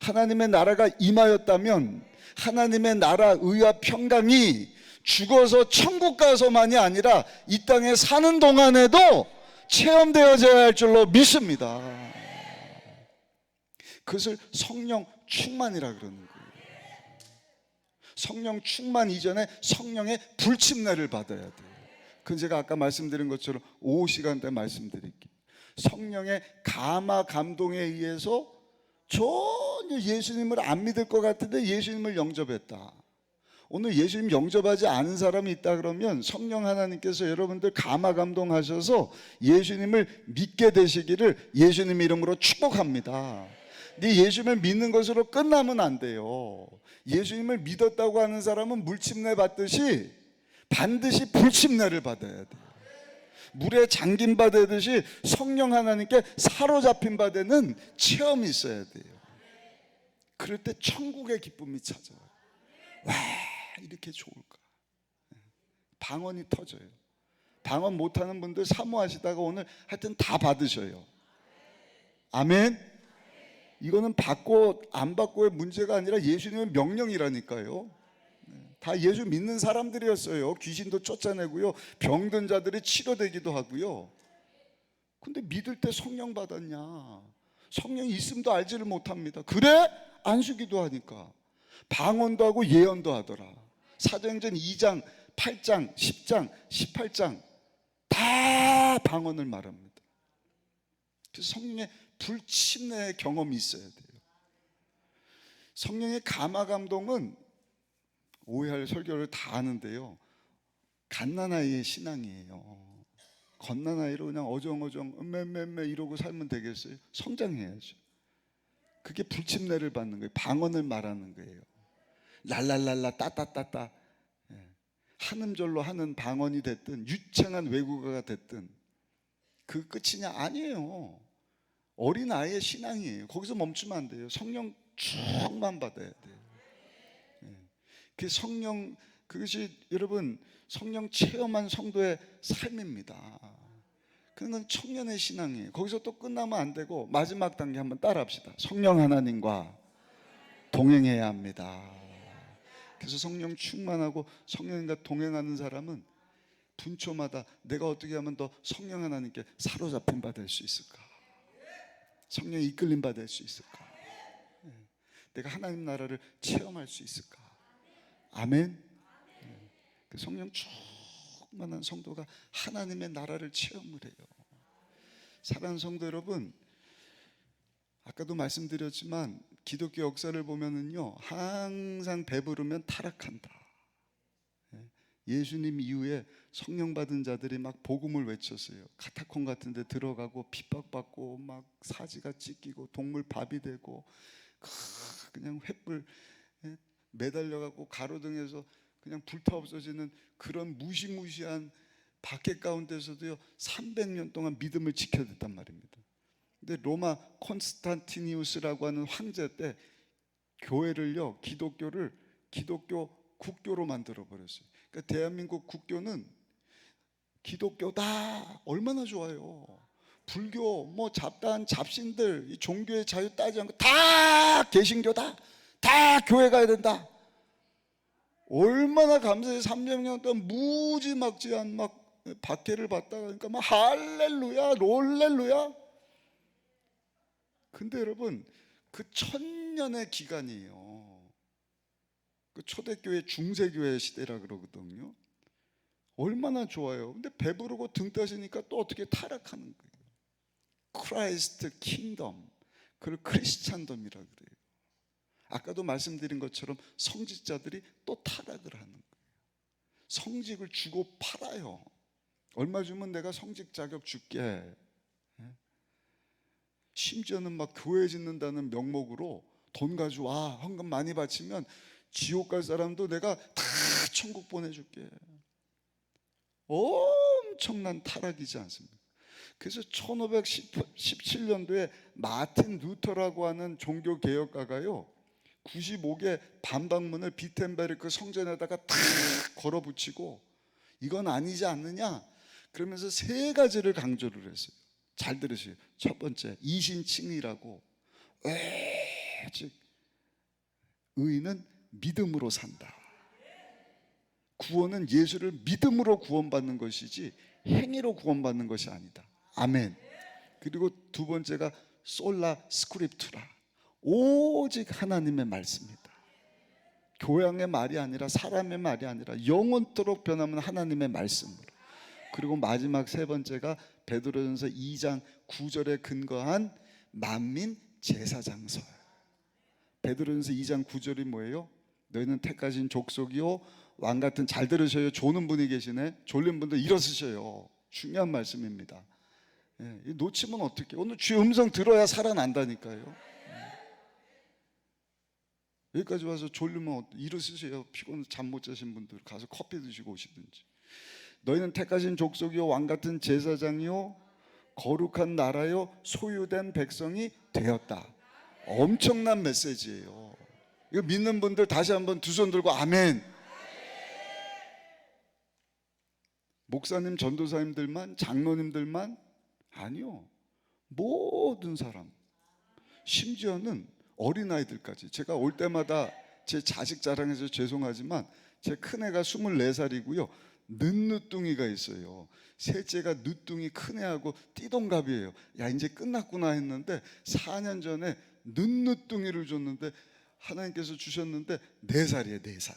하나님의 나라가 임하였다면 하나님의 나라 의와 평강이 죽어서 천국 가서만이 아니라 이 땅에 사는 동안에도 체험되어져야 할 줄로 믿습니다. 그것을 성령 충만이라 그러는 거예요. 성령 충만 이전에 성령의 불침례를 받아야 돼요. 그건 제가 아까 말씀드린 것처럼 오후 시간대 말씀드릴게요. 성령의 감화 감동에 의해서 전혀 예수님을 안 믿을 것 같은데 예수님을 영접했다. 오늘 예수님 영접하지 않은 사람이 있다 그러면 성령 하나님께서 여러분들 감화 감동하셔서 예수님을 믿게 되시기를 예수님 이름으로 축복합니다. 근데 예수님을 믿는 것으로 끝나면 안 돼요. 예수님을 믿었다고 하는 사람은 물침례 받듯이 반드시 불침례를 받아야 돼요. 물에 잠김 받듯이 성령 하나님께 사로잡힌 바되는 체험이 있어야 돼요. 그럴 때 천국의 기쁨이 찾아와요. 와, 이렇게 좋을까? 방언이 터져요. 방언 못하는 분들 사모하시다가 오늘 하여튼 다 받으셔요. 아멘. 이거는 받고 안 받고의 문제가 아니라 예수님의 명령이라니까요. 다 예수 믿는 사람들이었어요. 귀신도 쫓아내고요, 병든 자들이 치료되기도 하고요. 근데 믿을 때 성령 받았냐? 성령이 있음도 알지를 못합니다. 그래? 안수기도 하니까 방언도 하고 예언도 하더라. 사도행전 2장, 8장, 10장, 18장 다 방언을 말합니다. 그래서 성령의 불침례의 경험이 있어야 돼요. 성령의 감화 감동은 오해할 설교를 다 하는데요, 갓난아이의 신앙이에요. 갓난아이로 그냥 어정어정 맴맴매 이러고 살면 되겠어요? 성장해야죠. 그게 불침례를 받는 거예요. 방언을 말하는 거예요. 랄랄랄라 따따따따, 한음절로 하는 방언이 됐든 유창한 외국어가 됐든 그 끝이냐? 아니에요. 어린아이의 신앙이에요. 거기서 멈추면 안 돼요. 성령 충만 받아야 돼요. 그 성령, 그것이 여러분 성령 체험한 성도의 삶입니다. 그건 청년의 신앙이에요. 거기서 또 끝나면 안 되고 마지막 단계 한번 따라합시다. 성령 하나님과 동행해야 합니다. 그래서 성령 충만하고 성령님과 동행하는 사람은 분초마다 내가 어떻게 하면 더 성령 하나님께 사로잡힌 바 될 수 있을까? 성령이 이끌림 받을 수 있을까? 내가 하나님 나라를 체험할 수 있을까? 아멘. 그 성령 충만한 성도가 하나님의 나라를 체험을 해요. 사랑하는 성도 여러분, 아까도 말씀드렸지만 기독교 역사를 보면은요, 항상 배부르면 타락한다. 예수님 이후에 성령 받은 자들이 막 복음을 외쳤어요. 카타콤 같은 데 들어가고 핍박받고 막 사지가 찢기고 동물 밥이 되고 그냥 횃불 매달려갖고 가로등에서 그냥 불타 없어지는 그런 무시무시한 박해 가운데서도요 300년 동안 믿음을 지켜냈단 말입니다. 근데 로마 콘스탄티니우스라고 하는 황제 때 교회를요, 기독교 국교로 만들어 버렸어요. 그러니까 대한민국 국교는 기독교다 얼마나 좋아요. 불교 뭐 잡다한 잡신들 이 종교의 자유 따지지 않고 다 개신교다, 다 교회 가야 된다. 얼마나 감사해요. 300년 동안 무지막지한 막 박해를 받다가 그러니까 막 할렐루야 롤렐루야. 근데 여러분 그 1000년의 기간이에요. 그 초대교회 중세교회 시대라 그러거든요. 얼마나 좋아요. 근데 배부르고 등 따지니까 또 어떻게 타락하는 거예요. 크라이스트 킹덤, 그걸 크리스찬덤이라 그래요. 아까도 말씀드린 것처럼 성직자들이 또 타락을 하는 거예요. 성직을 주고 팔아요. 얼마 주면 내가 성직 자격 줄게. 심지어는 막 교회 짓는다는 명목으로 돈 가져와, 헌금 많이 바치면 지옥 갈 사람도 내가 다 천국 보내줄게. 엄청난 타락이지 않습니까? 그래서 1517년도에 마틴 루터라고 하는 종교개혁가가요 95개 반박문을 비텐베르크 성전에다가 탁 걸어붙이고 이건 아니지 않느냐 그러면서 3가지를 강조를 했어요. 잘 들으세요. 첫 번째, 이신칭의라고, 즉 의인은 믿음으로 산다. 구원은 예수를 믿음으로 구원받는 것이지 행위로 구원받는 것이 아니다. 아멘. 그리고 두 번째가 솔라 스크립투라, 오직 하나님의 말씀이다. 교양의 말이 아니라 사람의 말이 아니라 영원토록 변하면 하나님의 말씀으로. 그리고 마지막 3번째가 베드로전서 2장 9절에 근거한 만민 제사장서. 베드로전서 2장 9절이 뭐예요? 너희는 택하신 족속이요 왕 같은, 잘 들으셔요. 조는 분이 계시네. 졸린 분들 일어서셔요. 중요한 말씀입니다. 놓치면 어떡해. 오늘 주의 음성 들어야 살아난다니까요. 여기까지 와서 졸리면 일어서세요. 피곤해서 잠 못 자신 분들 가서 커피 드시고 오시든지. 너희는 택하신 족속이요 왕 같은 제사장이요 거룩한 나라요 소유된 백성이 되었다. 엄청난 메시지예요. 이거 믿는 분들 다시 한번 두 손 들고 아멘. 목사님, 전도사님들만, 장로님들만? 아니요, 모든 사람, 심지어는 어린아이들까지. 제가 올 때마다 제 자식 자랑해서 죄송하지만 제 큰애가 24살이고요 늦누뚱이가 있어요. 셋째가 늦둥이 큰애하고 띠동갑이에요. 야 이제 끝났구나 했는데 4년 전에 늦누뚱이를 줬는데 하나님께서 주셨는데 4살이에요. 4살.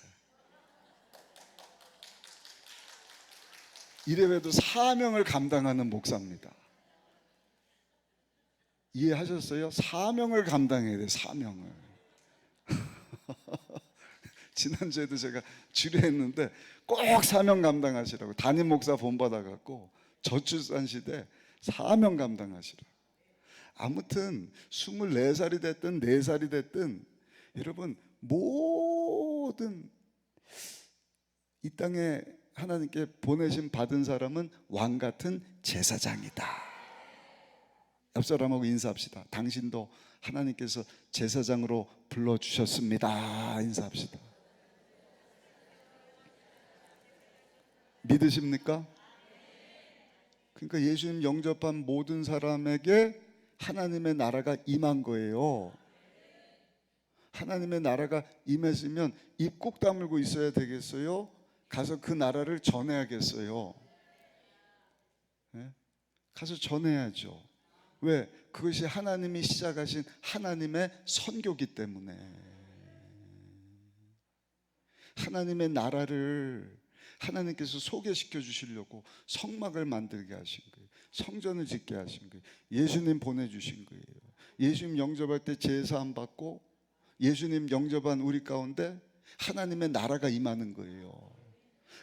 이래봬도 사명을 감당하는 목사입니다. 이해하셨어요? 사명을 감당해야 돼요. 사명을. 지난주에도 제가 주례했는데 꼭 사명 감당하시라고, 담임 목사 본받아갖고 저출산 시대 사명 감당하시라고. 아무튼 24살이 됐든 4살이 됐든 여러분 모든 이 땅에 하나님께 보내심 받은 사람은 왕 같은 제사장이다. 옆 사람하고 인사합시다. 당신도 하나님께서 제사장으로 불러주셨습니다. 인사합시다. 믿으십니까? 그러니까 예수님 영접한 모든 사람에게 하나님의 나라가 임한 거예요. 하나님의 나라가 임했으면 입 꼭 다물고 있어야 되겠어요? 가서 그 나라를 전해야겠어요? 네? 가서 전해야죠. 왜? 그것이 하나님이 시작하신 하나님의 선교기 때문에. 하나님의 나라를 하나님께서 소개시켜 주시려고 성막을 만들게 하신 거예요. 성전을 짓게 하신 거예요. 예수님 보내주신 거예요. 예수님 영접할 때 제사함 받고 예수님 영접한 우리 가운데 하나님의 나라가 임하는 거예요.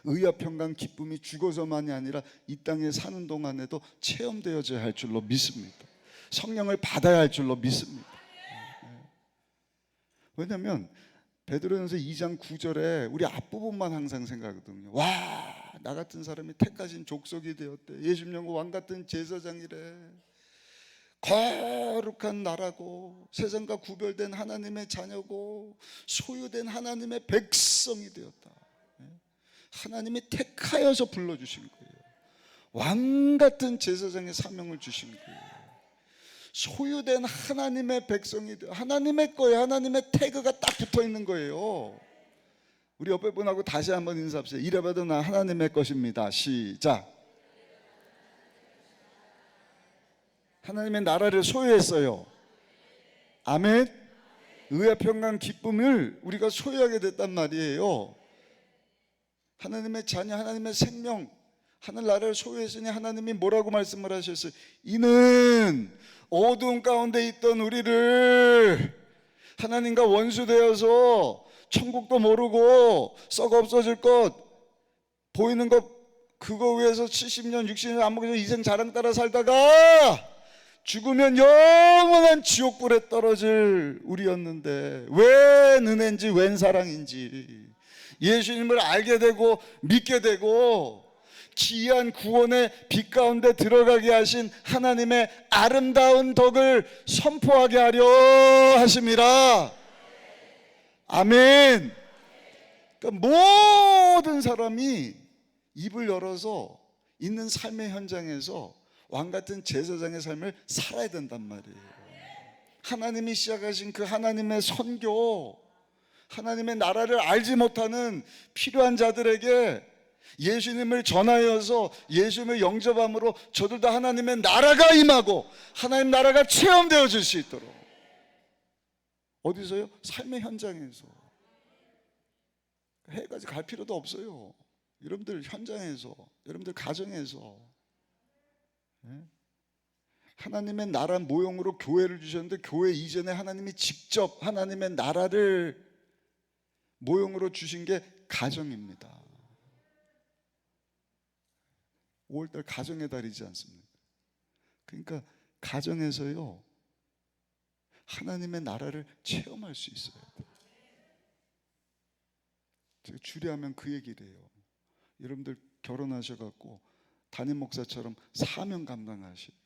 의와 평강 기쁨이 죽어서만이 아니라 이 땅에 사는 동안에도 체험되어져야 할 줄로 믿습니다. 성령을 받아야 할 줄로 믿습니다. 왜냐하면 베드로전서 2장 9절에 우리 앞부분만 항상 생각하거든요. 와, 나 같은 사람이 택하신 족속이 되었대. 예수님 영과 왕 같은 제사장이래. 거룩한 나라고 세상과 구별된 하나님의 자녀고 소유된 하나님의 백성이 되었다. 하나님이 택하여서 불러주신 거예요. 왕 같은 제사장의 사명을 주신 거예요. 소유된 하나님의 백성이 되어 하나님의 거예요. 하나님의 태그가 딱 붙어 있는 거예요. 우리 옆에 분하고 다시 한번 인사합시다. 이래봐도 나 하나님의 것입니다. 시작. 하나님의 나라를 소유했어요. 아멘. 의와 평강 기쁨을 우리가 소유하게 됐단 말이에요. 하나님의 자녀, 하나님의 생명, 하늘나라를 소유했으니 하나님이 뭐라고 말씀을 하셨어요? 이는 어두운 가운데 있던 우리를 하나님과 원수되어서 천국도 모르고 썩어 없어질 것 보이는 것 그거 위해서 70년 60년 안 먹어서 이생 자랑 따라 살다가 죽으면 영원한 지옥불에 떨어질 우리였는데 웬 은혜인지 웬 사랑인지 예수님을 알게 되고 믿게 되고 기이한 구원의 빛 가운데 들어가게 하신 하나님의 아름다운 덕을 선포하게 하려 하심이라. 아멘. 그러니까 모든 사람이 입을 열어서 있는 삶의 현장에서 왕같은 제사장의 삶을 살아야 된단 말이에요. 하나님이 시작하신 그 하나님의 선교, 하나님의 나라를 알지 못하는 필요한 자들에게 예수님을 전하여서 예수님을 영접함으로 저들도 하나님의 나라가 임하고 하나님 나라가 체험되어질 수 있도록. 어디서요? 삶의 현장에서. 해까지 갈 필요도 없어요. 여러분들 현장에서, 여러분들 가정에서. 하나님의 나라 모형으로 교회를 주셨는데 교회 이전에 하나님이 직접 하나님의 나라를 모형으로 주신 게 가정입니다. 5월달 가정의 달이지 않습니까? 그러니까 가정에서요 하나님의 나라를 체험할 수 있어요. 제가 주례하면 그 얘기를 해요. 여러분들 결혼하셔갖고 담임 목사처럼 사명 감당하시고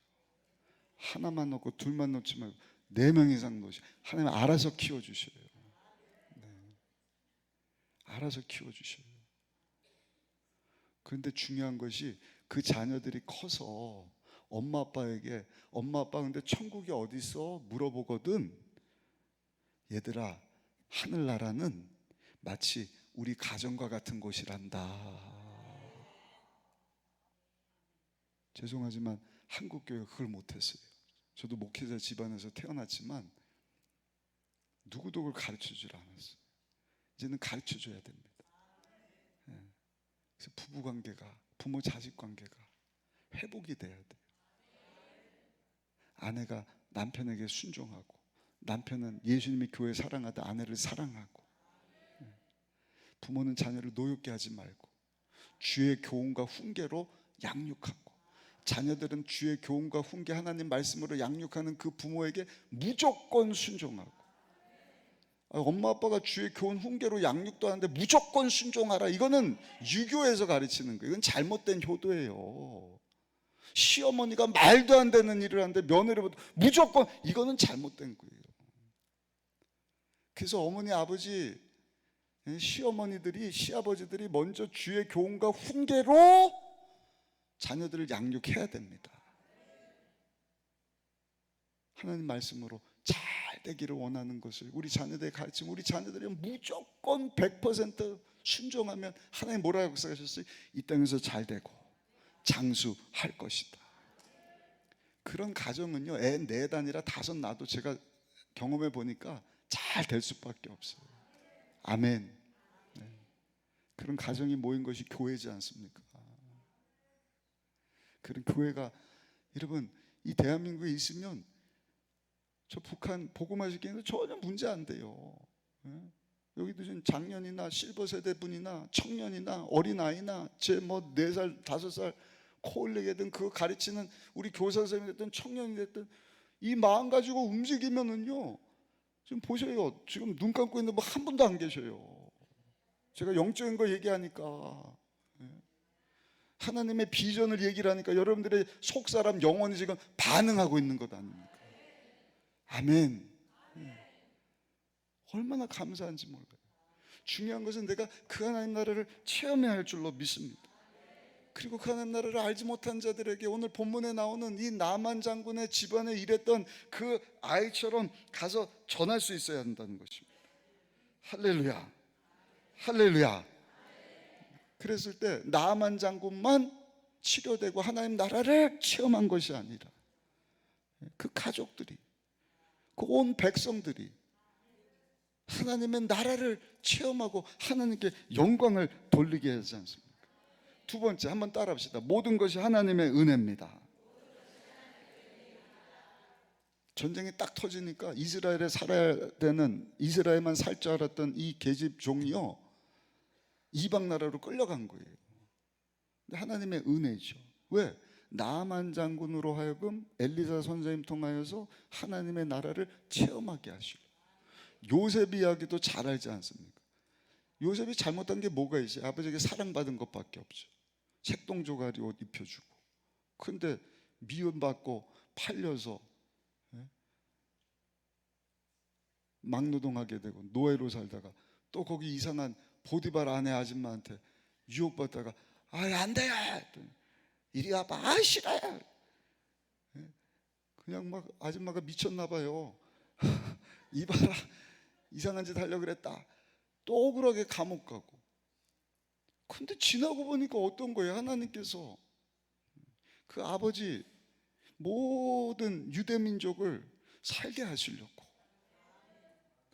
하나만 넣고 둘만 넣지 말고 4명 이상 넣으시. 하나님 알아서 키워주셔요. 네. 알아서 키워주셔요. 그런데 중요한 것이 그 자녀들이 커서 엄마 아빠에게 엄마 아빠 근데 천국이 어디 있어? 물어보거든. 얘들아 하늘나라는 마치 우리 가정과 같은 곳이란다. 죄송하지만 한국교회가 그걸 못했어요. 저도 목회자 집안에서 태어났지만 누구도 그걸 가르쳐주질 않았어요. 이제는 가르쳐줘야 됩니다. 그래서 부부관계가 부모 자식 관계가 회복이 돼야 돼요. 아내가 남편에게 순종하고 남편은 예수님이 교회 사랑하다 아내를 사랑하고 부모는 자녀를 노엽게 하지 말고 주의 교훈과 훈계로 양육하고 자녀들은 주의 교훈과 훈계 하나님 말씀으로 양육하는 그 부모에게 무조건 순종하고 엄마 아빠가 주의 교훈 훈계로 양육도 하는데 무조건 순종하라. 이거는 유교에서 가르치는 거예요. 이건 잘못된 효도예요. 시어머니가 말도 안 되는 일을 하는데 며느리보다 무조건 이거는 잘못된 거예요. 그래서 어머니 아버지 시어머니들이 시아버지들이 먼저 주의 교훈과 훈계로 자녀들을 양육해야 됩니다. 하나님 말씀으로 잘 되기를 원하는 것을 우리 자녀들에게 가르치면 우리 자녀들이 무조건 100% 순종하면 하나님 뭐라고 약속하셨어요? 이 땅에서 잘 되고 장수할 것이다. 그런 가정은요 애 4 아니라 5 낳아도 제가 경험해 보니까 잘 될 수밖에 없어요. 아멘. 네. 그런 가정이 모인 것이 교회지 않습니까? 그런 교회가 여러분 이 대한민국에 있으면 저 북한 복음화 시키는 전혀 문제 안 돼요. 여기도 지금 장년이나 실버 세대 분이나 청년이나 어린아이나 제 뭐 4살 5살 코 흘리게든 그거 가르치는 우리 교사 선생님이 됐든 청년이 됐든 이 마음 가지고 움직이면은요, 지금 보세요. 지금 눈 감고 있는 분 한 분도 안 계셔요. 제가 영적인 거 얘기하니까, 하나님의 비전을 얘기를 하니까 여러분들의 속사람 영혼이 지금 반응하고 있는 것 아닙니까? 아멘. 얼마나 감사한지 몰라요. 중요한 것은 내가 그 하나님 나라를 체험해야 할 줄로 믿습니다. 그리고 그 하나님 나라를 알지 못한 자들에게 오늘 본문에 나오는 이 나만 장군의 집안에 일했던 그 아이처럼 가서 전할 수 있어야 한다는 것입니다. 할렐루야, 할렐루야. 그랬을 때 나만 장군만 치료되고 하나님 나라를 체험한 것이 아니라 그 가족들이, 그 온 백성들이 하나님의 나라를 체험하고 하나님께 영광을 돌리게 하지 않습니까? 두 번째, 한번 따라합시다. 모든 것이 하나님의 은혜입니다. 전쟁이 딱 터지니까 이스라엘에 살아야 되는, 이스라엘만 살 줄 알았던 이 계집 종이요, 이방 나라로 끌려간 거예요. 근데 하나님의 은혜죠. 왜? 나만 장군으로 하여금 엘리사 선생님 통하여서 하나님의 나라를 체험하게 하시고, 요셉 이야기도 잘 알지 않습니까? 요셉이 잘못한 게 뭐가 있어요? 아버지에게 사랑받은 것밖에 없죠. 색동조가리 옷 입혀주고, 근데 미움받고 팔려서 막노동하게 되고 노예로 살다가 또 거기 이상한 보디발 아내 아줌마한테 유혹받다가 안 돼요, 이리 와봐, 싫어요. 그냥 막 아줌마가 미쳤나 봐요. 이봐라, 이상한 짓 하려고 그랬다. 또 억울하게 감옥 가고. 근데 지나고 보니까 어떤 거예요? 하나님께서 그 아버지 모든 유대민족을 살게 하시려고.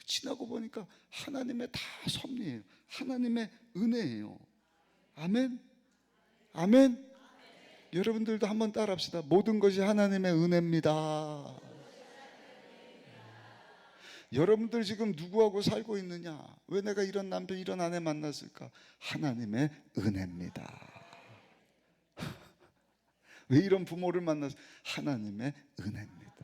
지나고 보니까 하나님의 다 섭리예요. 하나님의 은혜예요. 아멘, 아멘. 여러분들도 한번 따라합시다. 모든 것이 하나님의 은혜입니다. 여러분들 지금 누구하고 살고 있느냐? 왜 내가 이런 남편, 이런 아내 만났을까? 하나님의 은혜입니다. 왜 이런 부모를 만났을까? 하나님의 은혜입니다.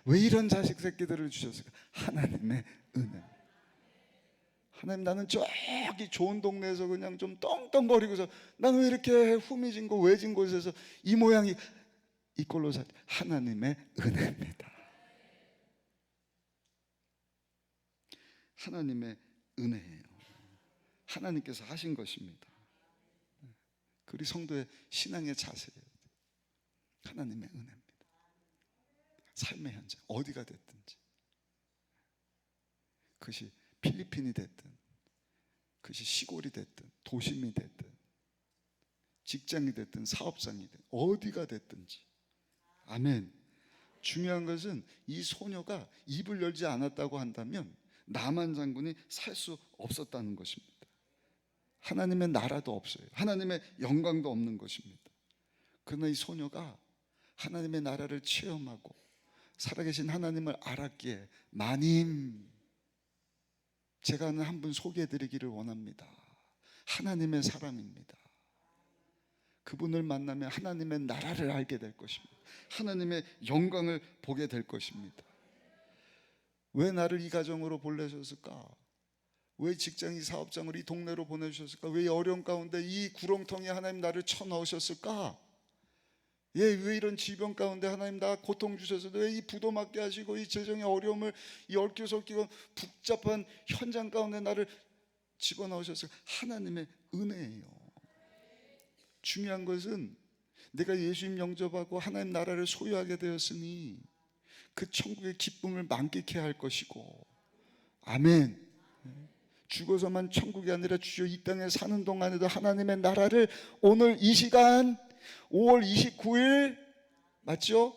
왜 이런 자식 새끼들을 주셨을까? 하나님의 은혜. 하나님, 나는 저기 좋은 동네에서 그냥 좀 떵떵거리고서 나는 왜 이렇게 후미진 곳, 외진 곳에서 이 모양이 이 꼴로 살지? 하나님의 은혜입니다. 하나님의 은혜예요. 하나님께서 하신 것입니다. 우리 성도의 신앙의 자세예요. 하나님의 은혜입니다. 삶의 현장 어디가 됐든지, 그것이 필리핀이 됐든, 그것이 시골이 됐든, 도심이 됐든, 직장이 됐든, 사업장이 됐든, 어디가 됐든지, 아멘. 중요한 것은 이 소녀가 입을 열지 않았다고 한다면 나만 장군이 살 수 없었다는 것입니다. 하나님의 나라도 없어요. 하나님의 영광도 없는 것입니다. 그러나 이 소녀가 하나님의 나라를 체험하고 살아계신 하나님을 알았기에, 마님, 제가 아는 한 분 소개해드리기를 원합니다. 하나님의 사람입니다. 그분을 만나면 하나님의 나라를 알게 될 것입니다. 하나님의 영광을 보게 될 것입니다. 왜 나를 이 가정으로 보내셨을까? 왜 직장이 사업장을 이 동네로 보내주셨을까? 왜 이 어려운 가운데 이 구렁텅이에 하나님 나를 쳐넣으셨을까? 왜 이런 질병 가운데 하나님 나 고통 주셔서 왜 이 부도 맞게 하시고 이 재정의 어려움을, 이 얽혀설키고 복잡한 현장 가운데 나를 집어넣으셨을까? 하나님의 은혜예요. 중요한 것은 내가 예수님 영접하고 하나님 나라를 소유하게 되었으니 그 천국의 기쁨을 만끽해야 할 것이고, 아멘. 죽어서만 천국이 아니라 주여 이 땅에 사는 동안에도 하나님의 나라를 오늘 이 시간 5월 29일 맞죠?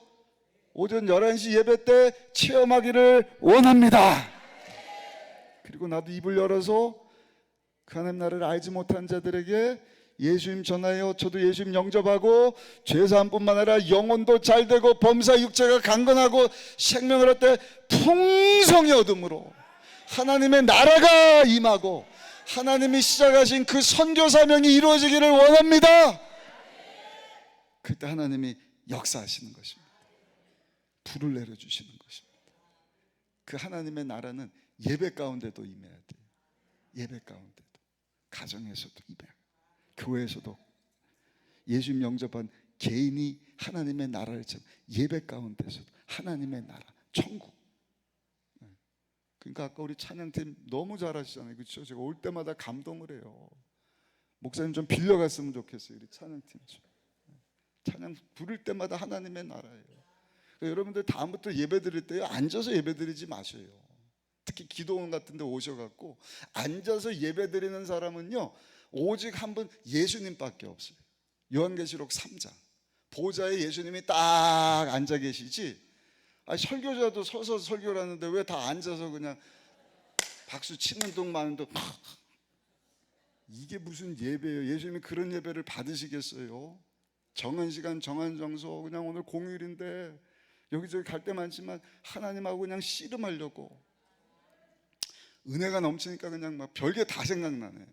오전 11시 예배 때 체험하기를 원합니다. 그리고 나도 입을 열어서 그 하나님 나라를 알지 못한 자들에게 예수님 전하여 저도 예수님 영접하고 죄사함뿐만 아니라 영혼도 잘되고 범사 육체가 강건하고 생명을 얻되 풍성히 얻음으로 하나님의 나라가 임하고 하나님이 시작하신 그 선교 사명이 이루어지기를 원합니다. 그때 하나님이 역사하시는 것입니다. 불을 내려주시는 것입니다. 그 하나님의 나라는 예배 가운데도 임해야 돼요. 예배 가운데도, 가정에서도 임해야 돼요. 교회에서도 예수님 영접한 개인이 하나님의 나라를 참 예배 가운데서도 하나님의 나라, 천국. 그러니까 아까 우리 찬양팀 너무 잘하시잖아요, 그렇죠? 제가 올 때마다 감동을 해요. 목사님 좀 빌려갔으면 좋겠어요, 우리 찬양팀 좀. 찬양 부를 때마다 하나님의 나라예요. 그러니까 여러분들 다음부터 예배 드릴 때 앉아서 예배 드리지 마셔요. 특히 기도원 같은 데 오셔갖고 앉아서 예배 드리는 사람은요 오직 한 분 예수님밖에 없어요. 요한계시록 3장 보좌에 예수님이 딱 앉아 계시지. 설교자도 서서 설교를 하는데 왜 다 앉아서 그냥 박수 치는 둥 마는 둥. 이게 무슨 예배예요? 예수님이 그런 예배를 받으시겠어요? 정한 시간 정한 장소, 그냥 오늘 공휴일인데 여기저기 갈 데 많지만 하나님하고 그냥 씨름하려고, 은혜가 넘치니까 그냥 막 별게 다 생각나네.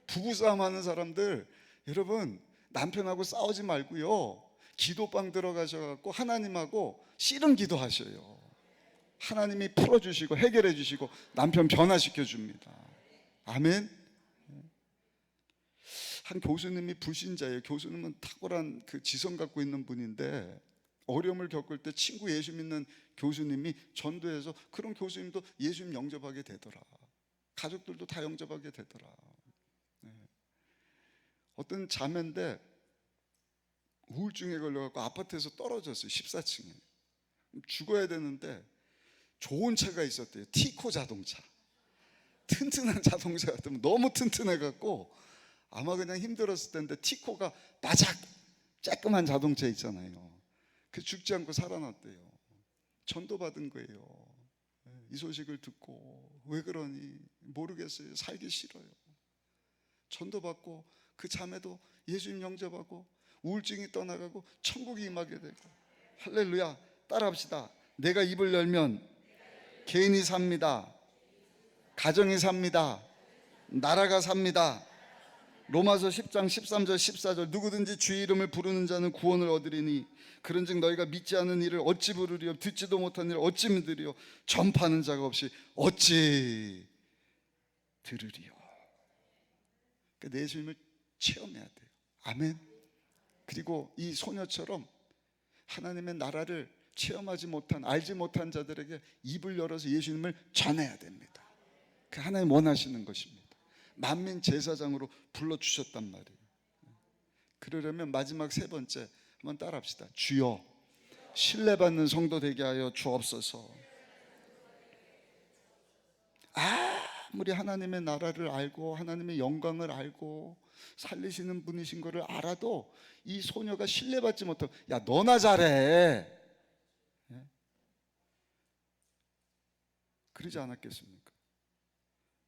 부부싸움 하는 사람들, 여러분 남편하고 싸우지 말고요 기도방 들어가셔갖고 하나님하고 씨름 기도하셔요. 하나님이 풀어주시고 해결해 주시고 남편 변화시켜 줍니다. 아멘. 한 교수님이 불신자예요. 교수님은 탁월한 그 지성 갖고 있는 분인데 어려움을 겪을 때 친구 예수 믿는 교수님이 전도해서 그런 교수님도 예수님 영접하게 되더라. 가족들도 다 영접하게 되더라. 어떤 자매인데 우울증에 걸려갖고 아파트에서 떨어졌어요. 14층에 죽어야 되는데 좋은 차가 있었대요. 티코 자동차. 튼튼한 자동차 같으면 너무 튼튼해갖고 아마 그냥 힘들었을 텐데 티코가 바작 쬐끄만 자동차 있잖아요. 그 죽지 않고 살아났대요. 전도받은 거예요. 이 소식을 듣고 왜 그러니 모르겠어요. 살기 싫어요. 전도받고 그 자매도 예수님 영접하고 우울증이 떠나가고 천국이 임하게 되고. 할렐루야. 따라합시다. 내가 입을 열면 개인이 삽니다. 가정이 삽니다. 나라가 삽니다. 로마서 10장 13절 14절 누구든지 주의 이름을 부르는 자는 구원을 얻으리니 그런즉 너희가 믿지 않는 일을 어찌 부르리요 듣지도 못한 일을 어찌 믿으리요 전파하는 자가 없이 어찌 들으리요. 그러니까 내 예수님을 체험해야 돼요. 아멘. 그리고 이 소녀처럼 하나님의 나라를 체험하지 못한, 알지 못한 자들에게 입을 열어서 예수님을 전해야 됩니다. 그 하나님 원하시는 것입니다. 만민 제사장으로 불러주셨단 말이에요. 그러려면 마지막 세 번째 한번 따라합시다. 주여 신뢰받는 성도 되게 하여 주옵소서. 아무리 하나님의 나라를 알고 하나님의 영광을 알고 살리시는 분이신 것을 알아도 이 소녀가 신뢰받지 못하고 야 너나 잘해 그러지 않았겠습니까?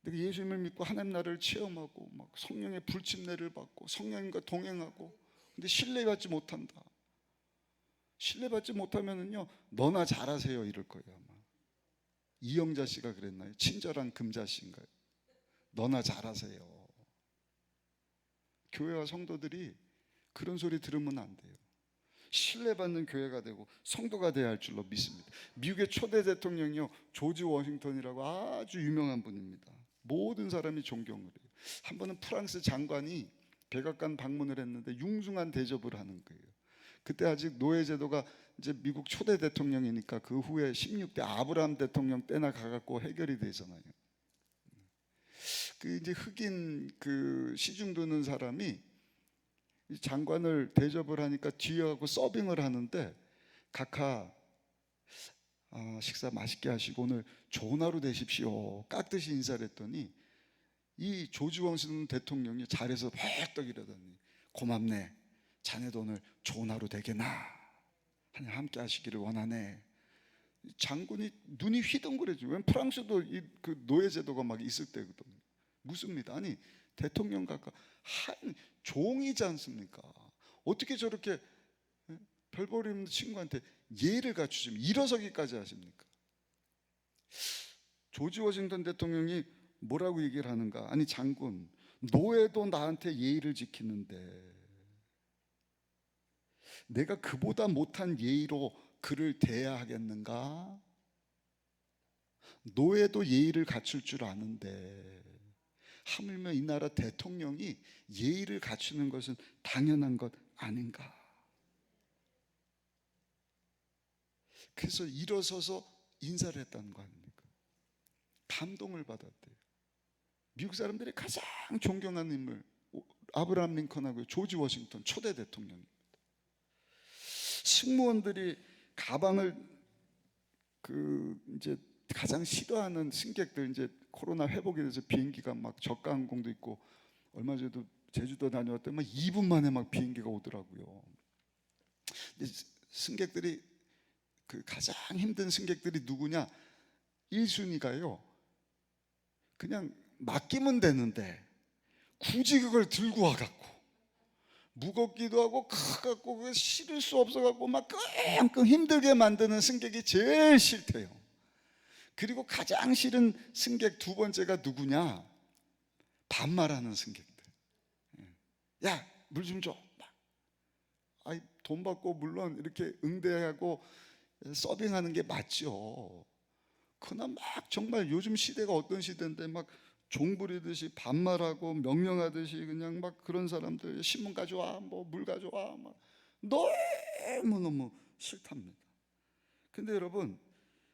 내가 예수님을 믿고 하나님 나라를 체험하고 막 성령의 불침례를 받고 성령님과 동행하고 근데 신뢰받지 못한다. 신뢰받지 못하면은요 너나 잘하세요 이럴 거예요. 아마 이영자 씨가 그랬나요? 친절한 금자 씨인가요? 너나 잘하세요. 교회와 성도들이 그런 소리 들으면 안 돼요. 신뢰받는 교회가 되고 성도가 되어야 할 줄로 믿습니다. 미국의 초대 대통령이요 조지 워싱턴이라고 아주 유명한 분입니다. 모든 사람이 존경을 해요. 한 번은 프랑스 장관이 백악관 방문을 했는데 융숭한 대접을 하는 거예요. 그때 아직 노예제도가 이제 미국 초대 대통령이니까 그 후에 16대 아브라함 대통령 때나 가갖고 해결이 되잖아요. 그 이제 흑인 그 시중 두는 사람이 이 장관을 대접을 하니까 뒤에 가고 서빙을 하는데 각하 식사 맛있게 하시고 오늘 좋은 하루 되십시오 깍듯이 인사를 했더니 이 조지 워싱턴 대통령이 잘해서 벌떡 일어나더니 고맙네 자네도 오늘 좋은 하루 되게나 하나님 함께 하시기를 원하네. 장군이 눈이 휘둥그레죠. 왜 프랑스도 그 노예제도가 막 있을 때거든요. 묻습니다. 아니 대통령 각하 한 종이지 않습니까? 어떻게 저렇게 별볼일 없는 친구한테 예의를 갖추시면 일어서기까지 하십니까? 조지 워싱턴 대통령이 뭐라고 얘기를 하는가? 아니 장군, 노예도 나한테 예의를 지키는데 내가 그보다 못한 예의로 그를 대해야 하겠는가? 노예도 예의를 갖출 줄 아는데 하물며 이 나라 대통령이 예의를 갖추는 것은 당연한 것 아닌가? 그래서 일어서서 인사를 했다는 거 아닙니까? 감동을 받았대요. 미국 사람들이 가장 존경하는 인물 아브라함 링컨하고 조지 워싱턴 초대 대통령입니다. 승무원들이 가방을 이제 가장 싫어하는 승객들, 이제 코로나 회복이 돼서 비행기가 막 저가 항공도 있고 얼마 전에도 제주도 다녀왔더니 막 2분 만에 막 비행기가 오더라고요. 승객들이 가장 힘든 승객들이 누구냐? 1순위가요 그냥 맡기면 되는데 굳이 그걸 들고 와갖고 무겁기도 하고 커갖고 실을 수 없어갖고 막 끙끙 힘들게 만드는 승객이 제일 싫대요. 그리고 가장 싫은 승객 두 번째가 누구냐? 반말하는 승객들. 야, 물 좀 줘. 아이, 돈 받고 물론 이렇게 응대하고 서빙하는 게 맞죠. 그러나 막 정말 요즘 시대가 어떤 시대인데 막 종부리듯이 반말하고 명령하듯이 그냥 막 그런 사람들, 신문 가져와, 뭐 물 가져와, 막 너무너무 싫답니다. 근데 여러분,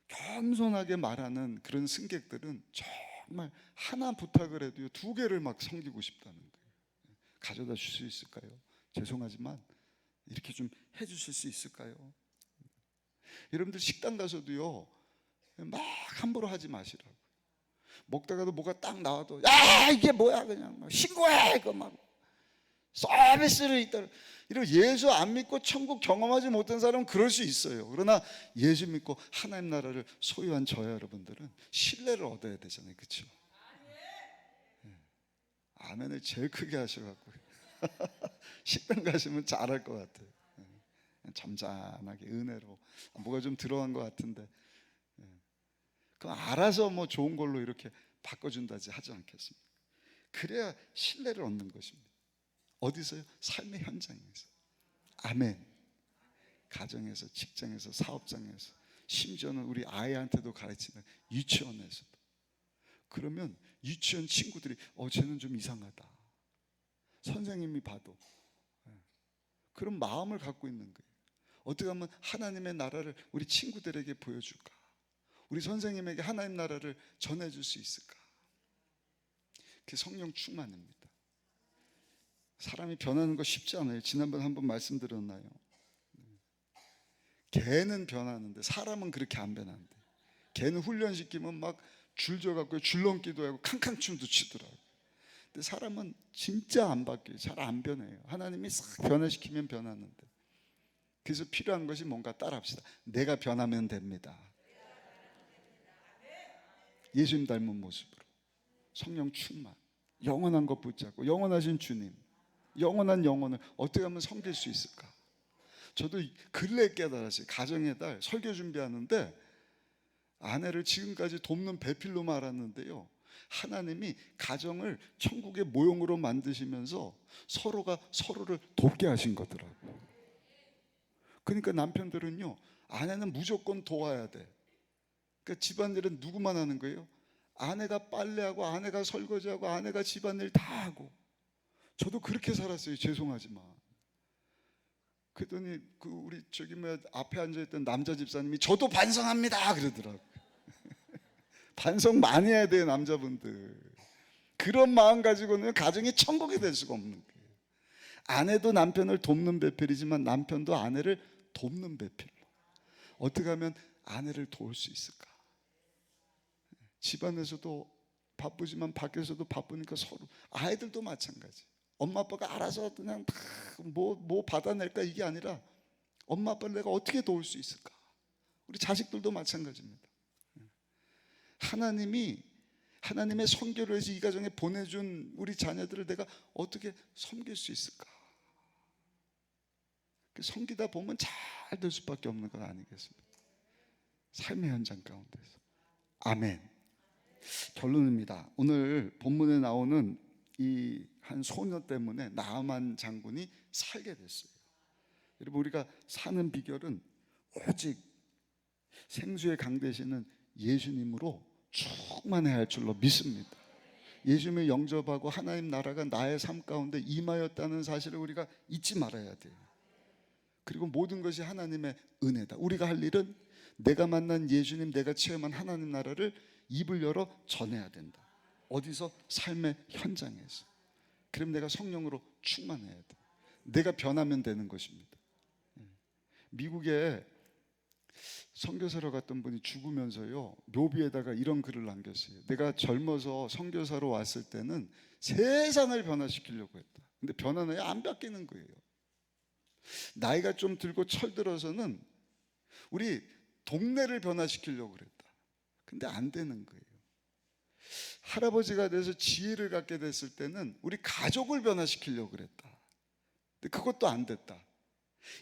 겸손하게 말하는 그런 승객들은 정말 하나 부탁을 해도요 2개를 막 섬기고 싶다는 거예요. 가져다 줄 수 있을까요? 죄송하지만 이렇게 좀 해주실 수 있을까요? 여러분들 식당 가서도요 막 함부로 하지 마시라고. 먹다가도 뭐가 딱 나와도 야 이게 뭐야 그냥 막 신고해 그 막 서비스를 있다. 이런 예수 안 믿고 천국 경험하지 못한 사람은 그럴 수 있어요. 그러나 예수 믿고 하나님 나라를 소유한 저야 여러분들은 신뢰를 얻어야 되잖아요, 그렇죠? 아멘을 제일 크게 하셔갖고 식당 가시면 잘할 것 같아요. 잠잠하게 은혜로 뭐가 좀 들어간 것 같은데 그럼 알아서 뭐 좋은 걸로 이렇게 바꿔준다지 하지 않겠습니까? 그래야 신뢰를 얻는 것입니다. 어디서요? 삶의 현장에서. 아멘. 가정에서, 직장에서, 사업장에서, 심지어는 우리 아이한테도 가르치는 유치원에서도. 그러면 유치원 친구들이 쟤는 좀 이상하다. 선생님이 봐도 그런 마음을 갖고 있는 거예요. 어떻게 하면 하나님의 나라를 우리 친구들에게 보여줄까? 우리 선생님에게 하나님 나라를 전해줄 수 있을까? 그게 성령 충만입니다. 사람이 변하는 거 쉽지 않아요. 지난번에 한번 말씀드렸나요? 개는 변하는데 사람은 그렇게 안 변하는데 개는 훈련시키면 막 줄져갖고 줄넘기도 하고 캉캉춤도 추더라고요. 근데 사람은 진짜 안 바뀌어요. 잘 안 변해요. 하나님이 싹 변화시키면 변하는데. 그래서 필요한 것이 뭔가 따라합시다. 내가 변하면 됩니다. 예수님 닮은 모습으로 성령 충만, 영원한 것 붙잡고 영원하신 주님, 영원한 영혼을 어떻게 하면 섬길 수 있을까? 저도 근래에 깨달았어요. 가정의 달 설교 준비하는데 아내를 지금까지 돕는 배필로만 알았는데요, 하나님이 가정을 천국의 모형으로 만드시면서 서로가 서로를 돕게 하신 거더라고요. 그러니까 남편들은요, 아내는 무조건 도와야 돼. 그러니까 집안일은 누구만 하는 거예요? 아내가 빨래하고 아내가 설거지하고 아내가 집안일 다 하고. 저도 그렇게 살았어요. 죄송하지만. 그랬더니 우리 앞에 앉아있던 남자 집사님이 저도 반성합니다 그러더라고요. 반성 많이 해야 돼요, 남자분들. 그런 마음 가지고는 가정이 천국이 될 수가 없는 거예요. 아내도 남편을 돕는 배필이지만 남편도 아내를 돕는 배필로. 어떻게 하면 아내를 도울 수 있을까? 집안에서도 바쁘지만 밖에서도 바쁘니까 서로. 아이들도 마찬가지. 엄마 아빠가 알아서 그냥 뭐 받아낼까 이게 아니라 엄마 아빠를 내가 어떻게 도울 수 있을까? 우리 자식들도 마찬가지입니다. 하나님이 하나님의 선교를 해서 이 가정에 보내준 우리 자녀들을 내가 어떻게 섬길 수 있을까? 섬기다 보면 잘 될 수밖에 없는 건 아니겠습니까? 삶의 현장 가운데서. 아멘. 결론입니다. 오늘 본문에 나오는 이 한 소녀 때문에 나아만 장군이 살게 됐어요. 여러분, 우리가 사는 비결은 오직 생수의 강 되시는 예수님으로 충만해야 할 줄로 믿습니다. 예수님을 영접하고 하나님 나라가 나의 삶 가운데 임하였다는 사실을 우리가 잊지 말아야 돼요. 그리고 모든 것이 하나님의 은혜다. 우리가 할 일은 내가 만난 예수님, 내가 체험한 하나님 나라를 입을 열어 전해야 된다. 어디서? 삶의 현장에서. 그럼 내가 성령으로 충만해야 돼. 내가 변하면 되는 것입니다. 미국에 선교사로 갔던 분이 죽으면서요, 묘비에다가 이런 글을 남겼어요. 내가 젊어서 선교사로 왔을 때는 세상을 변화시키려고 했다. 근데 변화는 안 바뀌는 거예요. 나이가 좀 들고 철들어서는 우리 동네를 변화시키려고 그랬다. 근데 안 되는 거예요. 할아버지가 돼서 지혜를 갖게 됐을 때는 우리 가족을 변화시키려고 그랬다. 근데 그것도 안 됐다.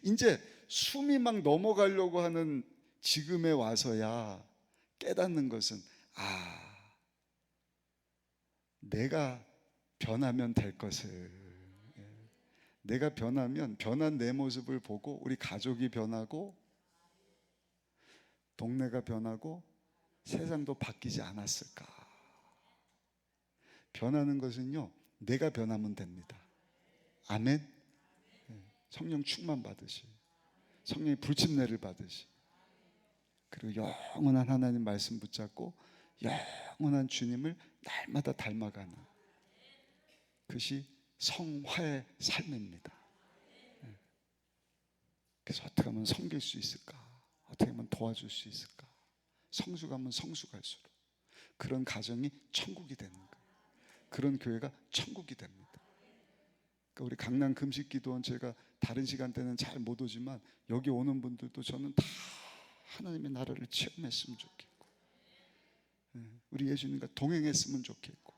이제 숨이 막 넘어가려고 하는 지금에 와서야 깨닫는 것은, 내가 변하면 될 것을, 내가 변하면 변한 내 모습을 보고 우리 가족이 변하고 동네가 변하고 세상도 바뀌지 않았을까. 변하는 것은요, 내가 변하면 됩니다. 아멘. 성령 충만 받으시, 성령의 불침례를 받으시, 그리고 영원한 하나님 말씀 붙잡고 영원한 주님을 날마다 닮아가는 그것이 성화의 삶입니다. 그래서 어떻게 하면 섬길 수 있을까? 어떻게 하면 도와줄 수 있을까? 성숙하면 성숙할수록 그런 가정이 천국이 되는 거예요. 그런 교회가 천국이 됩니다. 그러니까 우리 강남 금식기도원, 제가 다른 시간대는 잘 못 오지만 여기 오는 분들도 저는 다 하나님의 나라를 체험했으면 좋겠고, 우리 예수님과 동행했으면 좋겠고,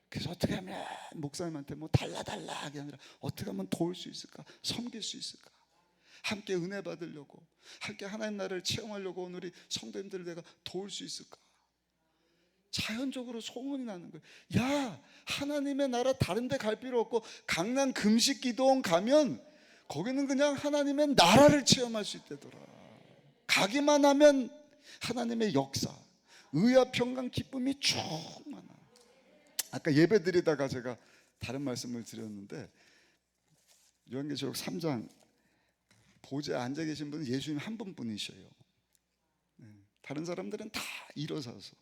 그래서 어떻게 하면 목사님한테 뭐 달라 하게 아니라 어떻게 하면 도울 수 있을까? 섬길 수 있을까? 함께 은혜 받으려고, 함께 하나님 나라를 체험하려고 온 우리 성도님들을 내가 도울 수 있을까? 자연적으로 소문이 나는 거예요. 야, 하나님의 나라 다른 데 갈 필요 없고 강남 금식기도원 가면 거기는 그냥 하나님의 나라를 체험할 수 있다더라. 가기만 하면 하나님의 역사, 의와 평강, 기쁨이 충만하. 아까 예배 드리다가 제가 다른 말씀을 드렸는데, 요한계시록 3장 보좌에 앉아 계신 분은 예수님 한 분뿐이셔요. 다른 사람들은 다 일어서서,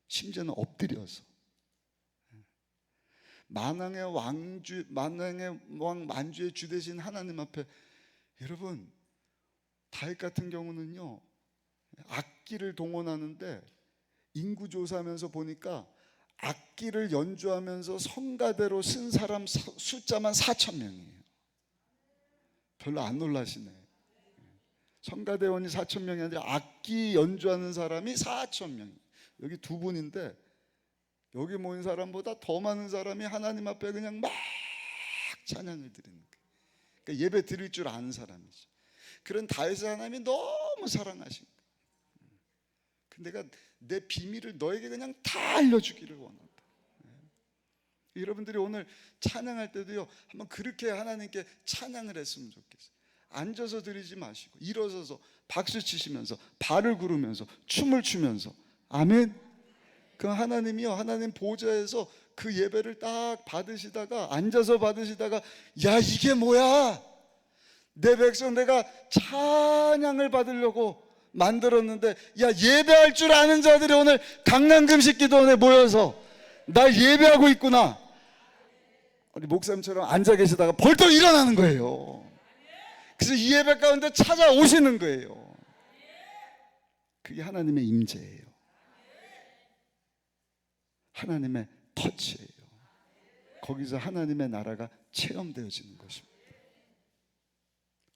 심지어는 엎드려서 만왕의 왕 만주의 주 되신 하나님 앞에, 여러분 다윗 같은 경우는요, 악기를 동원하는데 인구 조사하면서 보니까 악기를 연주하면서 성가대로 쓴 사람 숫자만 4,000명이에요. 별로 안 놀라시네. 성가대원이 4,000명이 아니라 악기 연주하는 사람이 4,000명. 여기 두 분인데 여기 모인 사람보다 더 많은 사람이 하나님 앞에 그냥 막 찬양을 드리는 거예요. 그러니까 예배 드릴 줄 아는 사람이죠. 그런 다윗의 하나님이 너무 사랑하신 거예요. 근데 내가 내 비밀을 너에게 그냥 다 알려주기를 원한다. 여러분들이 오늘 찬양할 때도요, 한번 그렇게 하나님께 찬양을 했으면 좋겠어요. 앉아서 드리지 마시고 일어서서 박수 치시면서 발을 구르면서 춤을 추면서, 아멘. 그 하나님이요, 하나님 보좌에서 그 예배를 딱 받으시다가, 앉아서 받으시다가, 야, 이게 뭐야? 내 백성 내가 찬양을 받으려고 만들었는데, 야, 예배할 줄 아는 자들이 오늘 강남 금식기도원에 모여서 나 예배하고 있구나. 우리 목사님처럼 앉아 계시다가 벌떡 일어나는 거예요. 그래서 이 예배 가운데 찾아오시는 거예요. 그게 하나님의 임재예요. 하나님의 터치예요. 거기서 하나님의 나라가 체험되어지는 것입니다.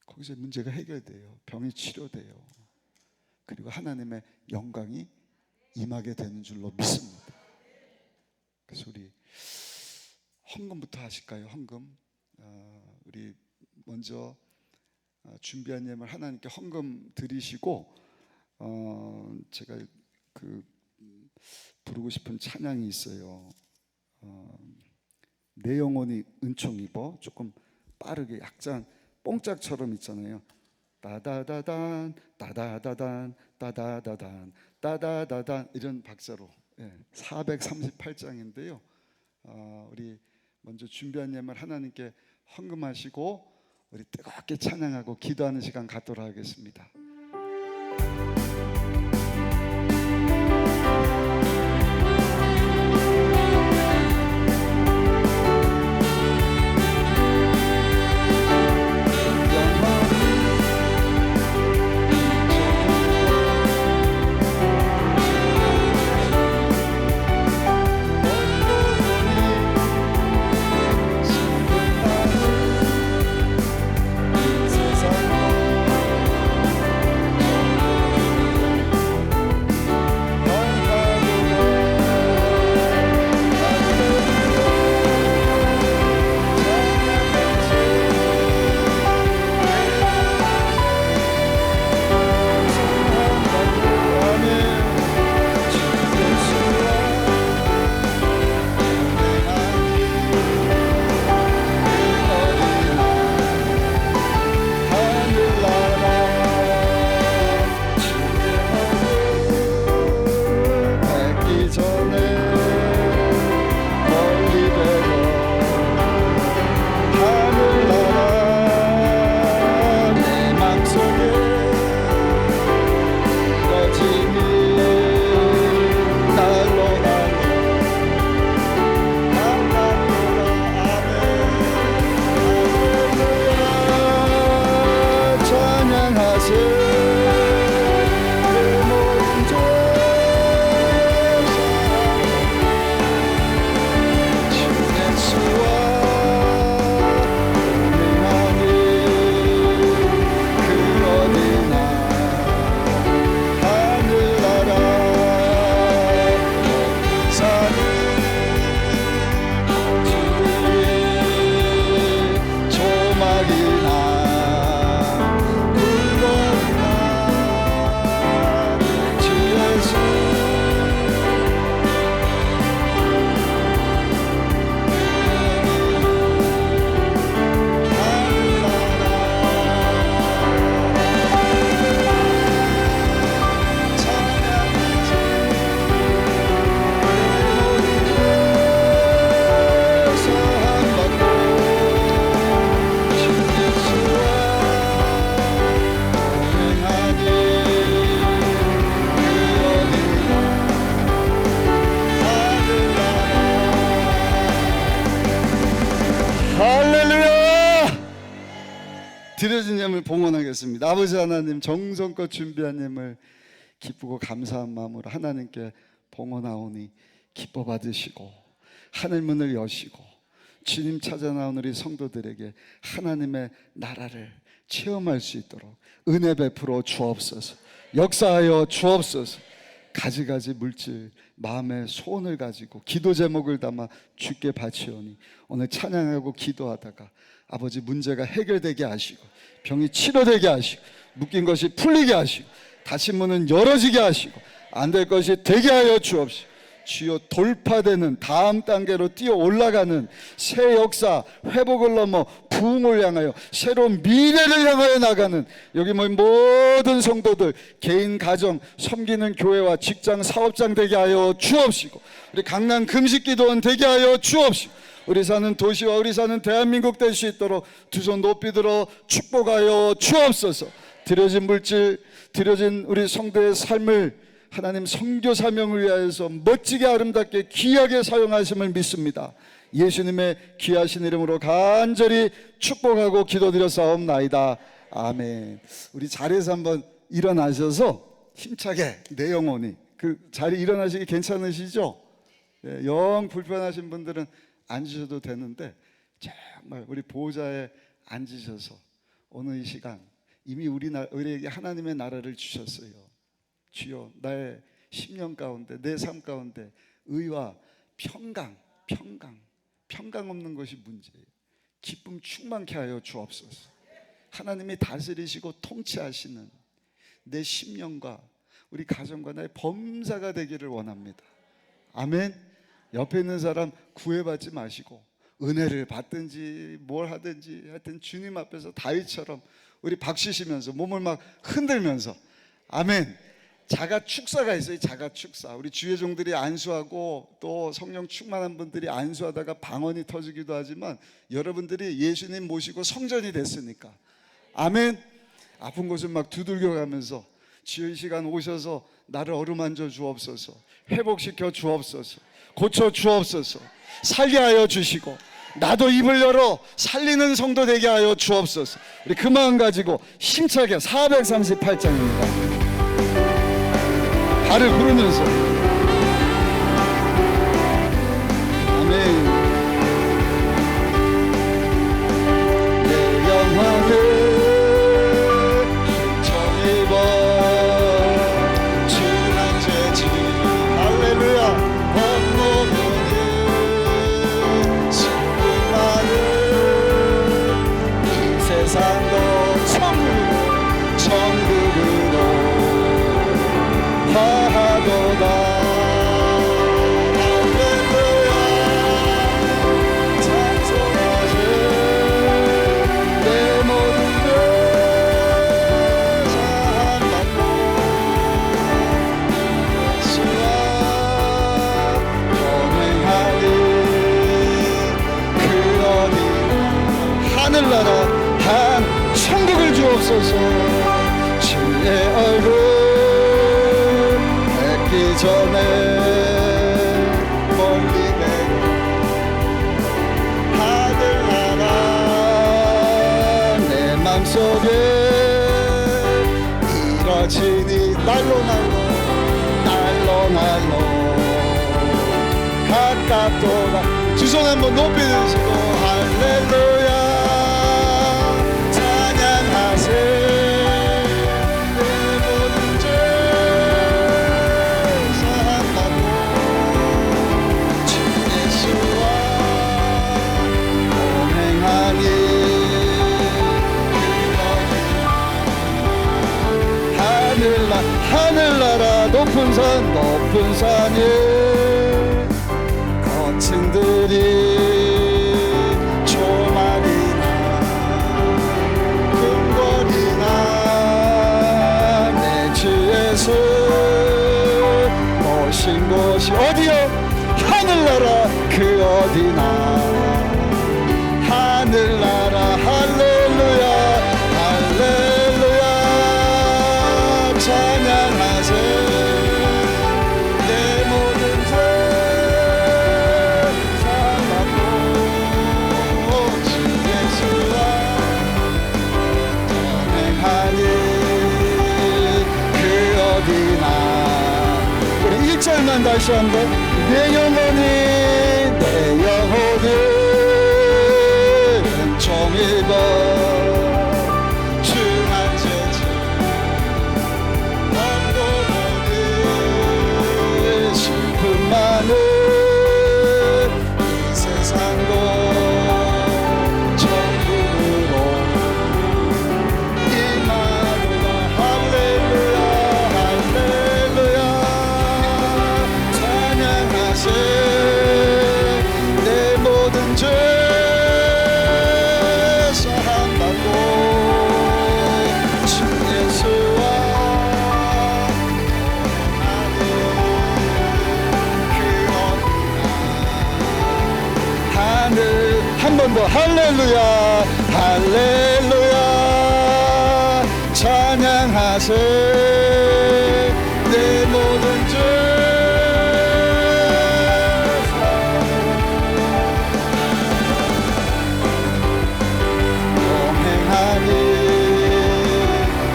거기서 문제가 해결돼요. 병이 치료돼요. 그리고 하나님의 영광이 임하게 되는 줄로 믿습니다. 그래서 우리 헌금부터 하실까요? 헌금. 우리 먼저 준비한 예물 하나님께 헌금 드리시고, 제가 그 부르고 싶은 찬양이 있어요. 내 영혼이 은총 입어. 조금 빠르게 약간 뽕짝처럼 있잖아요. 따다다단 따다다단 따다다단 따다다단 이런 박자로 438장인데요. 우리 먼저 준비한 예물 하나님께 헌금하시고 우리 뜨겁게 찬양하고 기도하는 시간 갖도록 하겠습니다. 드려진 예물 봉헌하겠습니다. 아버지 하나님, 정성껏 준비한 예물 기쁘고 감사한 마음으로 하나님께 봉헌하오니 기뻐 받으시고 하늘 문을 여시고 주님 찾아 나온 우리 성도들에게 하나님의 나라를 체험할 수 있도록 은혜 베풀어 주옵소서. 역사하여 주옵소서. 가지가지 물질 마음의 소원을 가지고 기도 제목을 담아 주께 바치오니 오늘 찬양하고 기도하다가 아버지 문제가 해결되게 하시고 병이 치료되게 하시고 묶인 것이 풀리게 하시고 닫힌 문은 열어지게 하시고 안 될 것이 되게 하여 주옵시고 주여 돌파되는 다음 단계로 뛰어 올라가는 새 역사 회복을 넘어 부흥을 향하여 새로운 미래를 향하여 나가는 여기 모인 모든 성도들 개인 가정 섬기는 교회와 직장 사업장 되게 하여 주옵시고 우리 강남 금식기도원 되게 하여 주옵시고 우리 사는 도시와 우리 사는 대한민국 될 수 있도록 두 손 높이 들어 축복하여 주옵소서. 드려진 물질 드려진 우리 성도의 삶을 하나님 선교 사명을 위하여서 멋지게 아름답게 귀하게 사용하심을 믿습니다. 예수님의 귀하신 이름으로 간절히 축복하고 기도드렸사옵나이다. 아멘. 우리 자리에서 한번 일어나셔서 힘차게 내 영혼이 그 자리 일어나시기 괜찮으시죠? 영 불편하신 분들은 앉으셔도 되는데 정말 우리 보호자에 앉으셔서 오늘 이 시간 이미 우리에게 하나님의 나라를 주셨어요. 주여 나의 10년 가운데 내 삶 가운데 의와 평강 평강 없는 것이 문제예요. 기쁨 충만케 하여 주옵소서. 하나님이 다스리시고 통치하시는 내 심령과 우리 가정과 나의 범사가 되기를 원합니다. 아멘. 옆에 있는 사람 구애받지 마시고 은혜를 받든지 뭘 하든지 하여튼 주님 앞에서 다윗처럼 우리 박수시면서 몸을 막 흔들면서 아멘. 자가 축사가 있어요. 자가 축사. 우리 주의 종들이 안수하고 또 성령 충만한 분들이 안수하다가 방언이 터지기도 하지만 여러분들이 예수님 모시고 성전이 됐으니까 아멘. 아픈 곳을 막 두들겨 가면서 주의 시간 오셔서 나를 어루만져 주옵소서, 회복시켜 주옵소서, 고쳐 주옵소서, 살게 하여 주시고 나도 입을 열어 살리는 성도 되게 하여 주옵소서. 우리 그 마음 가지고 힘차게 438장입니다. 발을 구르면서 아멘. 내 영혼을 훔쳐입어 주난 죄지 할렐루야. 법모르는 슬픔만은 이 세상도 천국으로 하도다. 할렐루야. 찬송하세 내 모든 죄 사함받고 예수와 동행하리. 그 어디나 하늘나라 한 천국을 주옵소서. 주의 얼굴 전에 멀리 내고 하늘나라 내 맘속에 이뤄지니 날로 가깝도다. 두 손 한번 높이 드시고 할렐루야 찬양하세. 하늘나라 높은 산에 거친들이 조만이나 근거리나 내 주에서 오신 곳이 어디요? 하늘나라 그 어디나 하늘나라 할렐루야 할렐루야 찬양하세. 내 모든 죄 사함받고 주 예수와 동행하니 그 어디나. 우리 1절만 다시 한번. 내 영혼은 종일번 슬픔만은 이 세상도 천국으로 임하도다. 할렐루야 할렐루야 찬양하세. 내 모든 죄 사함받고 주 예수와 한 번 더 할렐루야 할렐루야 찬양하세. 내 모든 죄 동행하니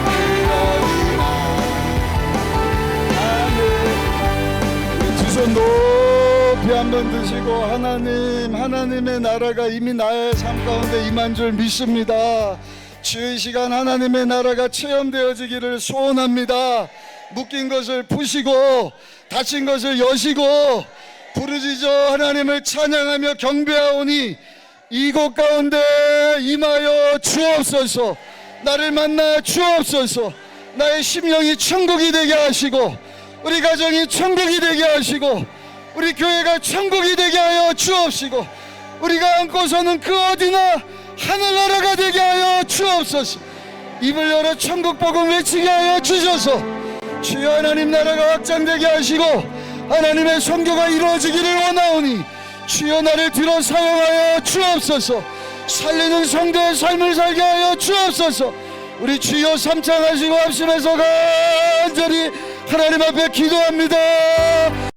그 어디나 하늘. 두 손 높이 한번 드시고 하나님의 나라가 이미 나의 삶 가운데 임한 줄 믿습니다. 주의 시간 하나님의 나라가 체험되어지기를 소원합니다. 묶인 것을 푸시고 닫힌 것을 여시고 부르짖어 하나님을 찬양하며 경배하오니 이곳 가운데 임하여 주옵소서. 나를 만나 주옵소서. 나의 심령이 천국이 되게 하시고 우리 가정이 천국이 되게 하시고 우리 교회가 천국이 되게 하여 주옵시고 우리가 안고서는 그 어디나 하늘나라가 되게 하여 주옵소서. 입을 열어 천국 복음 외치게 하여 주셔서 주여 하나님 나라가 확장되게 하시고 하나님의 선교가 이루어지기를 원하오니 주여 나를 들어 사용하여 주옵소서. 살리는 성도의 삶을 살게 하여 주옵소서. 우리 주여 삼창하시고 합심해서 간절히 하나님 앞에 기도합니다.